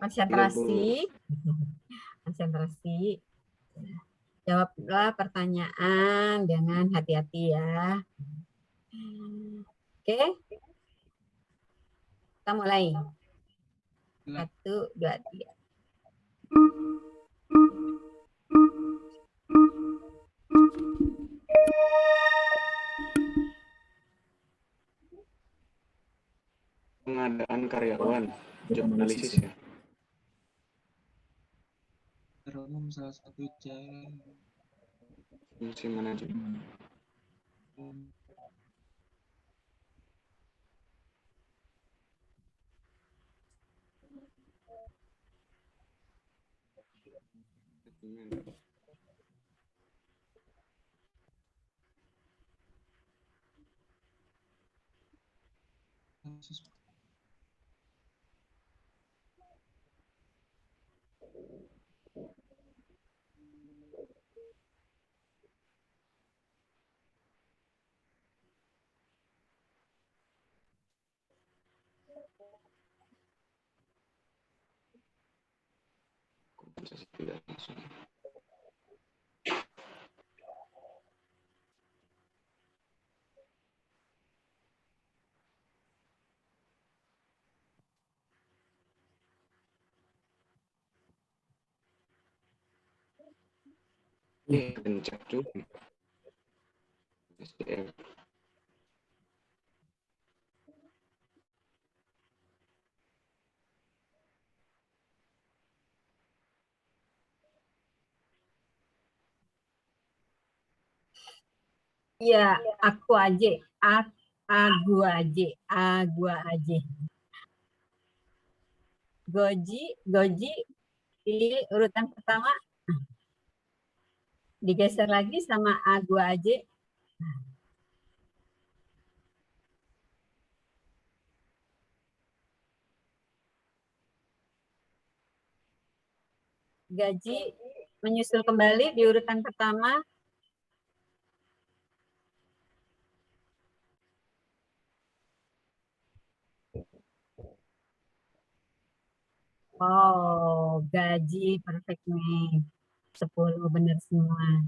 Konsentrasi. Konsentrasi. Jawablah pertanyaan dengan hati-hati ya. Oke? Kita mulai. 1, 2, 3. Pengadaan karyawan, job analisis ya. Umum salah satu cara. Fungsi manajemen. kasus. Kompensasi tidak langsung. Kencang juga. SDM. Iya, aku aja, aku aja. Goji di urutan pertama digeser lagi sama aku aja. Gaji menyusul kembali di urutan pertama. Oh, gaji perfect nih. 10 benar semua.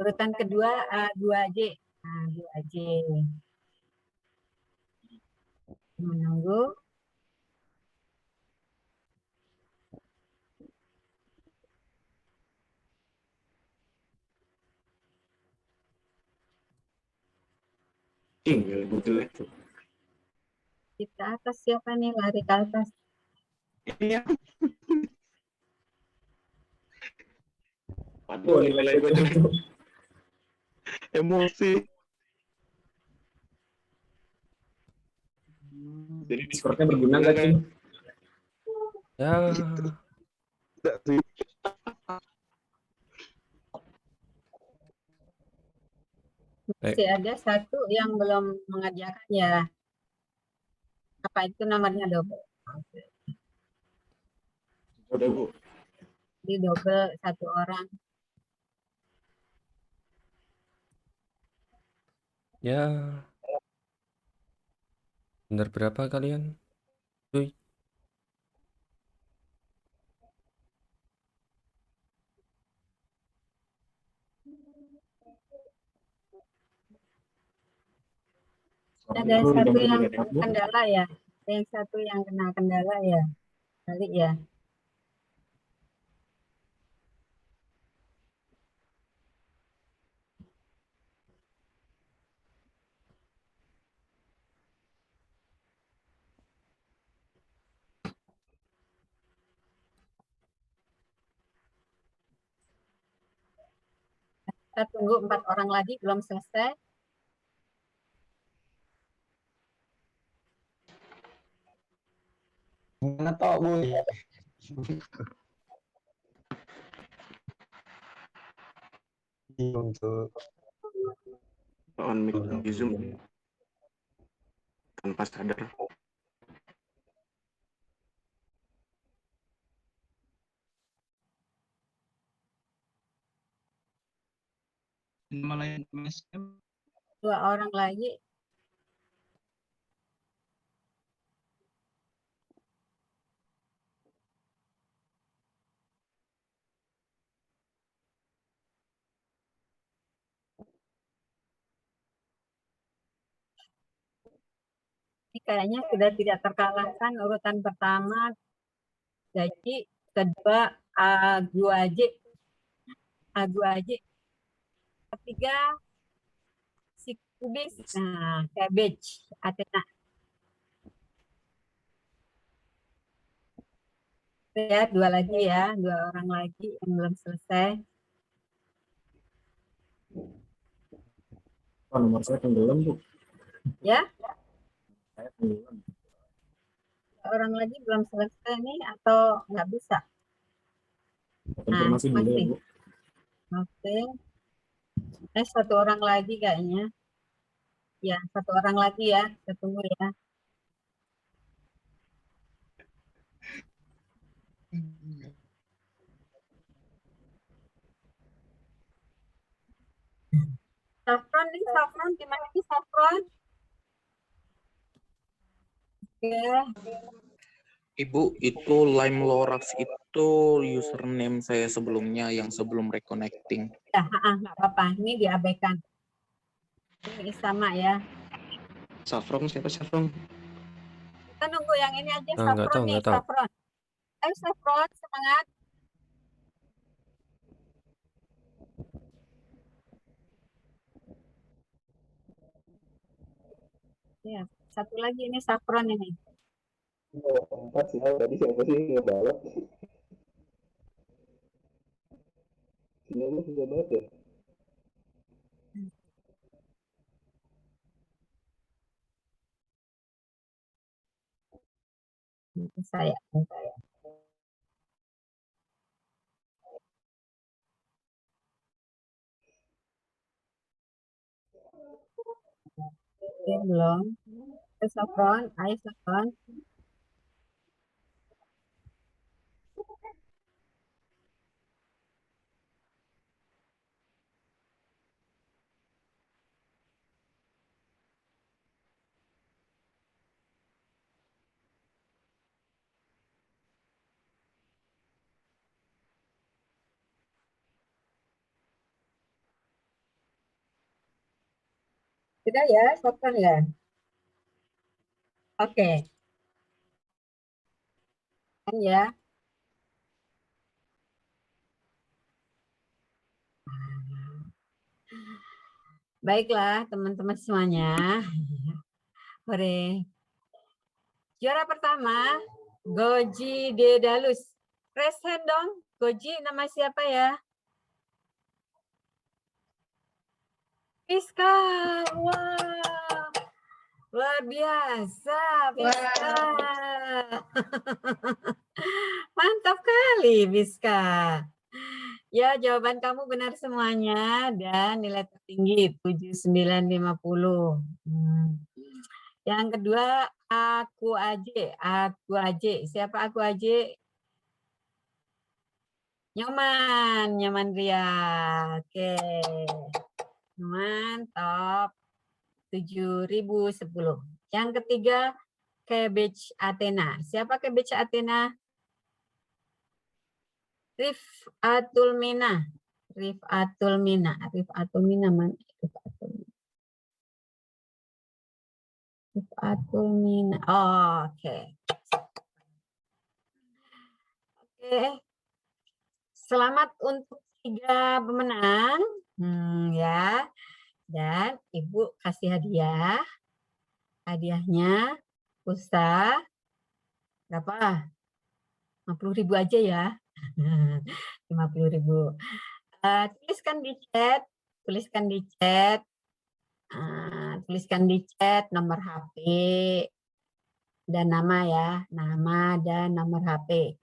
Urutan kedua A2J. A2J. Menunggu. Tinggal betul itu. Kita atas siapa nih? Lari ke atas. Iya. Waduh, nilai gue jelek. Emosi. Jadi Discord-nya berguna nggak sih? Ya, Tidak sih. Masih ada satu yang belum mengerjakan ya. Apa itu nomornya double? Udah, Bu. Di double satu orang. ya. Benar berapa kalian? Cuy. Ada satu yang kendala ya. Yang satu yang kena kendala ya. Kali ya. Kita tunggu 4 orang lagi belum selesai. Mana tau Bu? Bingung tuh. On mic di Zoom. Tanpa sadar. Nama lain MSM 2 orang lagi. Ini kayaknya sudah tidak terkalahkan urutan pertama gaji, kedua A2J. Ketiga si kubis. Nah, cabbage, Athena. Ya, 2 lagi ya, 2 orang lagi yang belum selesai. Oh, nomor saya tenggelam, Bu. Ya, Saya tenggelam. orang lagi belum selesai nih atau nggak bisa? Konfirmasi dulu ya, Bu. Oke. Satu orang lagi kayaknya. Ya, satu orang lagi ya. Kita tunggu ya. Safron nih, Safron. Gimana nih Safron? Oke. Ibu, itu Lime Lorax itu username saya sebelumnya yang sebelum reconnecting. Ya, nggak apa-apa. Ini diabaikan. Ini sama ya. Safron siapa Safron? Kita nunggu yang ini aja, Nggak Safron tahu, nih, nggak tahu. Safron. Ayo Safron, semangat. Ya, satu lagi ini Safron ini. Oh, 4 sih. Tadi siapa sih ngebalap? Sinyal lu susah banget ya. Saya. Oke, belum. Ayo Safron, ayo Safron. Sudah ya, Safron ya. Oke. Kan ya. Baiklah, teman-teman semuanya. Hore. Juara pertama, Goji Dedalus. Raise hand dong. Goji, nama siapa ya? Fiska. Wah. Luar biasa, Fiska. Mantap kali, Fiska. Ya, jawaban kamu benar semuanya dan nilai tertinggi 7950. Yang kedua, aku aja. Siapa aku aja? Nyoman Ria. Oke. Nyoman top 7010. Yang ketiga, Cabbage Athena. Siapa Cabbage Athena? Rifatul Mina mana? Rifatul Mina. Oh, oke. Oke. Selamat untuk 3 pemenang. Ya. Dan Ibu kasih hadiah. Hadiahnya pulsa berapa? 50.000 aja ya. 50.000. Tuliskan di chat nomor HP dan nama ya, nama dan nomor HP.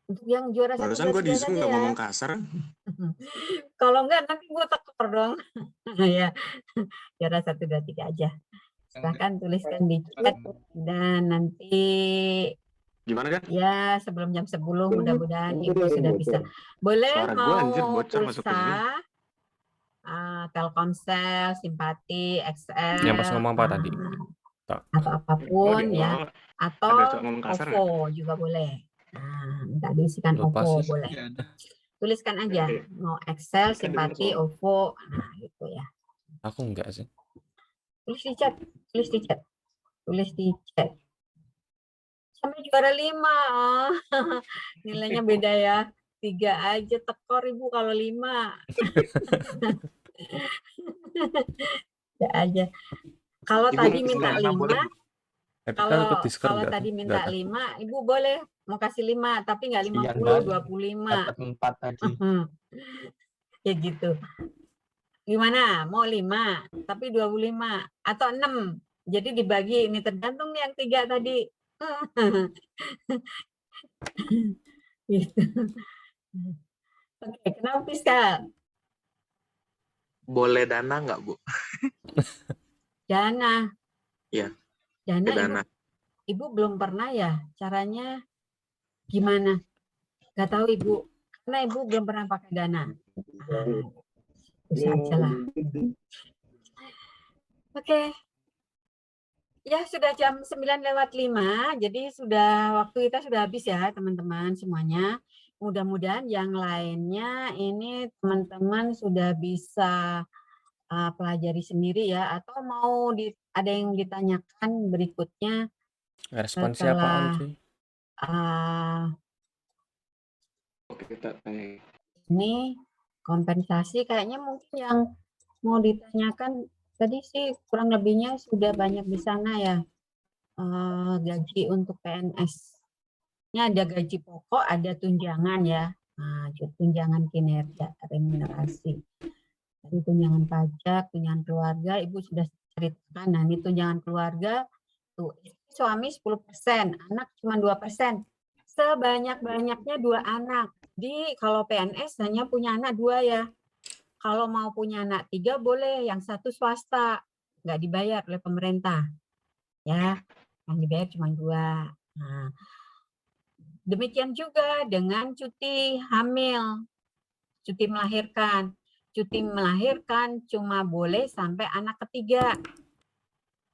Untuk yang juara 1, Barusan 2, gue di 3 Zoom saja nggak ya. ngomong kasar. Kalau enggak nanti gue tekor dong. Ya, juara 1, 2, 3 aja. Silahkan tuliskan di chat dan nanti Gimana kan? ya sebelum jam 10 mudah-mudahan Ibu sudah bisa. Boleh Suara gue mau anjir bocor masuk ke sini. pulsa, Telkomsel, Simpati, XL, Yang pas ngomong apa tadi? atau apapun ya, atau Ada cowok ngomong kasar nggak? OVO juga boleh. Minta diisikan Lupa OVO sih. boleh. Tuliskan aja mau Excel, Simpati, OVO, nah gitu ya. Aku enggak sih. Tulis di chat. Sampai juara 5. Nilainya beda ya. 3 aja tekor Ibu kalau 5. 3 aja. Kalau Ibu tadi mau minta nanya, 5, boleh? kalau tadi minta 5, Ibu boleh mau kasih 5, tapi nggak 50, 25. Dapat 4 tadi. Ya gitu. Gimana? Mau 5, tapi 25 atau 6. Jadi dibagi, ini tergantung yang 3 tadi. Gitu. Oke, kenapa Fiskal? Boleh dana nggak, Bu? Dana. Iya, Dana, dana. Ibu belum pernah ya? Caranya gimana? Gak tahu Ibu. Karena Ibu belum pernah pakai Dana. Bisa aja lah. Oke. Ya, sudah jam 9:05, jadi waktu kita sudah habis ya, teman-teman semuanya. Mudah-mudahan yang lainnya ini teman-teman sudah bisa pelajari sendiri ya, atau mau ada yang ditanyakan berikutnya Respon siapa setelah Anci? Oke, tak tanya. Ini kompensasi kayaknya mungkin yang mau ditanyakan tadi sih kurang lebihnya sudah banyak di sana ya. Gaji untuk PNS. Ini ada gaji pokok, ada tunjangan ya. Nah, tunjangan kinerja, remunerasi. Jadi tunjangan pajak, tunjangan keluarga, Ibu sudah ceritakan. Nah, ini tunjangan keluarga, tuh suami 10%, anak cuma 2%. Sebanyak-banyaknya 2 anak. Jadi kalau PNS hanya punya anak 2 ya. Kalau mau punya anak 3 boleh, yang 1 swasta, nggak dibayar oleh pemerintah. Ya, yang dibayar cuma 2. Nah, demikian juga dengan cuti hamil, cuti melahirkan. Cuti melahirkan cuma boleh sampai anak ketiga.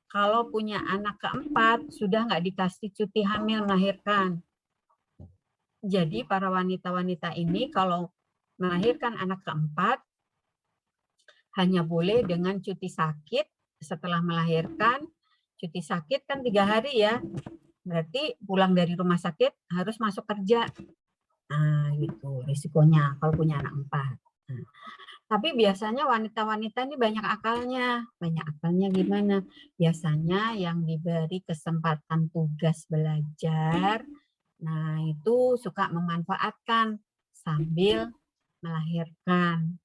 Kalau punya anak keempat, sudah nggak dikasih cuti hamil melahirkan. Jadi para wanita-wanita ini kalau melahirkan anak keempat, hanya boleh dengan cuti sakit setelah melahirkan. Cuti sakit kan 3 hari ya. Berarti pulang dari rumah sakit harus masuk kerja. Nah, gitu risikonya kalau punya anak 4. Nah, tapi biasanya wanita-wanita ini banyak akalnya. Banyak akalnya gimana? Biasanya yang diberi kesempatan tugas belajar, nah itu suka memanfaatkan sambil melahirkan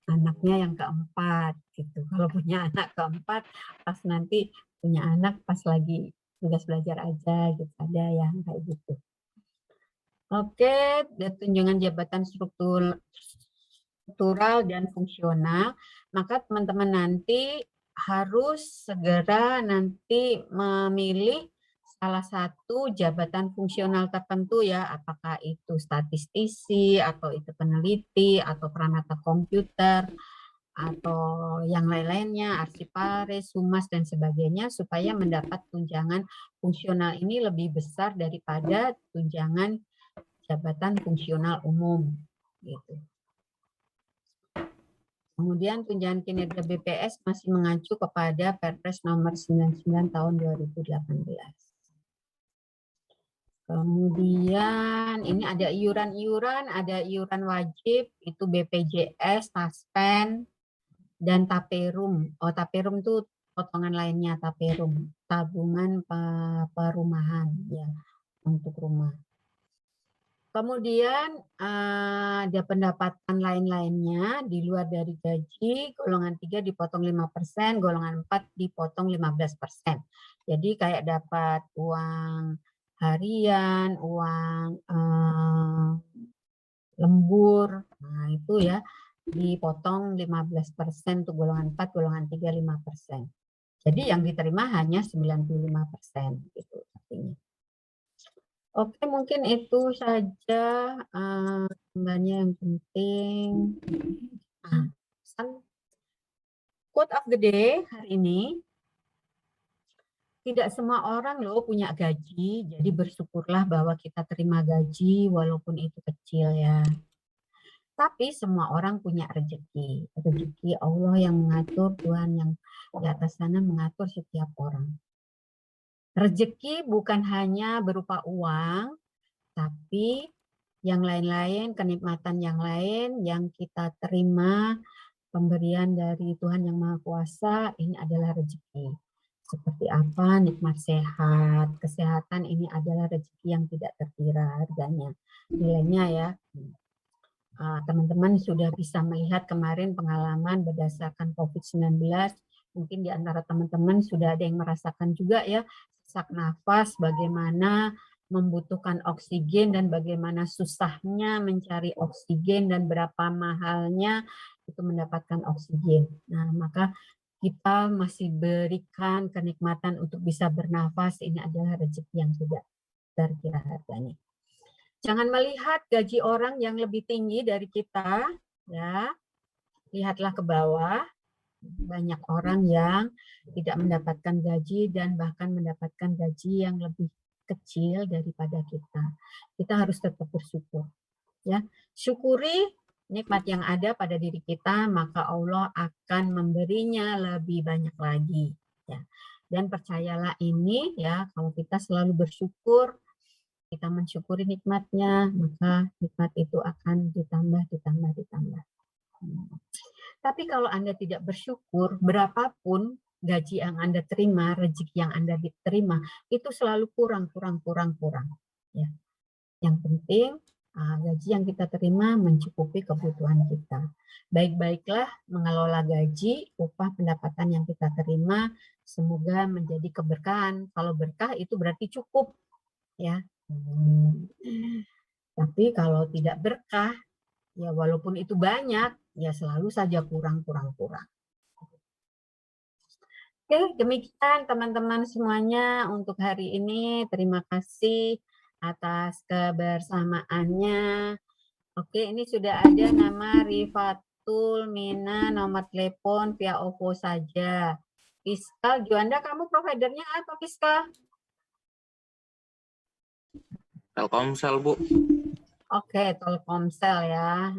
anaknya yang keempat gitu. Kalau punya anak keempat, pas nanti punya anak pas lagi tugas belajar aja gitu, ada yang kayak gitu. Oke, tunjangan jabatan struktural dan fungsional, maka teman-teman nanti harus segera nanti memilih salah satu jabatan fungsional tertentu ya, apakah itu statistisi, atau itu peneliti, atau peranata komputer, atau yang lain-lainnya, arsiparis, humas, dan sebagainya, supaya mendapat tunjangan fungsional ini lebih besar daripada tunjangan jabatan fungsional umum. Gitu. Kemudian tunjangan kinerja BPS masih mengacu kepada Perpres nomor 99 tahun 2018. Kemudian ini ada iuran-iuran, ada iuran wajib, itu BPJS, Taspen, dan Taperum. Oh, Taperum itu potongan lainnya, Taperum, tabungan perumahan ya, untuk rumah. Kemudian ada pendapatan lain-lainnya di luar dari gaji, golongan 3 dipotong 5%, golongan 4 dipotong 15%. Jadi kayak dapat uang harian, uang lembur, nah itu ya dipotong 15% untuk golongan 4, golongan 3 5%. Jadi yang diterima hanya 95% gitu artinya. Oke, mungkin itu saja gambarnya yang penting. Quote of the day hari ini, tidak semua orang loh punya gaji, jadi bersyukurlah bahwa kita terima gaji walaupun itu kecil ya. Tapi semua orang punya rezeki. Rezeki Allah yang mengatur, Tuhan yang di atas sana mengatur setiap orang. Rezeki bukan hanya berupa uang, tapi yang lain-lain, kenikmatan yang lain yang kita terima, pemberian dari Tuhan Yang Maha Kuasa, ini adalah rezeki. Seperti apa? Nikmat sehat, kesehatan ini adalah rezeki yang tidak terkira harganya, nilainya ya. Teman-teman sudah bisa melihat kemarin pengalaman berdasarkan COVID-19, mungkin di antara teman-teman sudah ada yang merasakan juga ya, sesak nafas, bagaimana membutuhkan oksigen dan bagaimana susahnya mencari oksigen dan berapa mahalnya itu mendapatkan oksigen. Nah, maka kita masih berikan kenikmatan untuk bisa bernafas, ini adalah rezeki yang sudah terkira harganya. Jangan melihat gaji orang yang lebih tinggi dari kita, ya. Lihatlah ke bawah. Banyak orang yang tidak mendapatkan gaji dan bahkan mendapatkan gaji yang lebih kecil daripada kita. Kita harus tetap bersyukur, ya. Syukuri nikmat yang ada pada diri kita, maka Allah akan memberinya lebih banyak lagi, ya. Dan percayalah ini, ya, kalau kita selalu bersyukur, kita mensyukuri nikmatnya, maka nikmat itu akan ditambah. Tapi kalau Anda tidak bersyukur, berapapun gaji yang Anda terima, rezeki yang Anda terima, itu selalu kurang. Ya. Yang penting, gaji yang kita terima mencukupi kebutuhan kita. Baik-baiklah mengelola gaji, upah, pendapatan yang kita terima, semoga menjadi keberkahan. Kalau berkah itu berarti cukup, ya. Tapi kalau tidak berkah, ya walaupun itu banyak, ya selalu saja kurang. Oke, demikian teman-teman semuanya untuk hari ini. Terima kasih atas kebersamaannya. Oke, ini sudah ada nama Rifatul Mina, nomor telepon via OVO saja. Fiskal, Juanda, kamu providernya apa, Fiskal? Telkomsel, Bu. Oke, Telkomsel ya.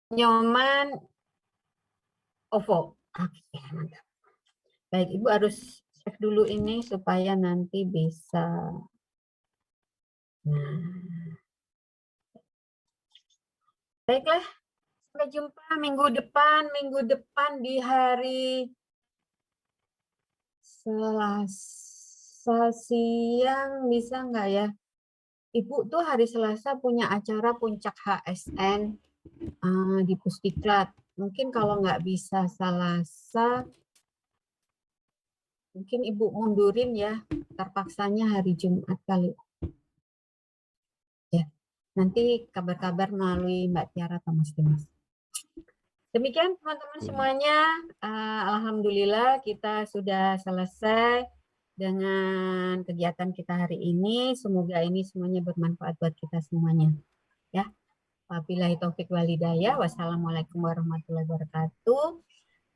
Nyoman OVO. Oke, mantap. Baik, Ibu harus cek dulu ini supaya nanti bisa. Nah. Baiklah, sampai jumpa minggu depan di hari Selasa siang, bisa nggak ya? Ibu tuh hari Selasa punya acara puncak HSN di Pusdiklat. Mungkin kalau nggak bisa Selasa, mungkin Ibu mundurin ya, terpaksanya hari Jumat kali. Ya, nanti kabar-kabar melalui Mbak Tiara atau Mas Dimas. Demikian teman-teman semuanya, alhamdulillah kita sudah selesai dengan kegiatan kita hari ini. Semoga ini semuanya bermanfaat buat kita semuanya. Ya, wabillahi taufik wal hidayah. Wassalamualaikum warahmatullahi wabarakatuh.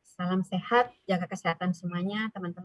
Salam sehat, jaga kesehatan semuanya teman-teman.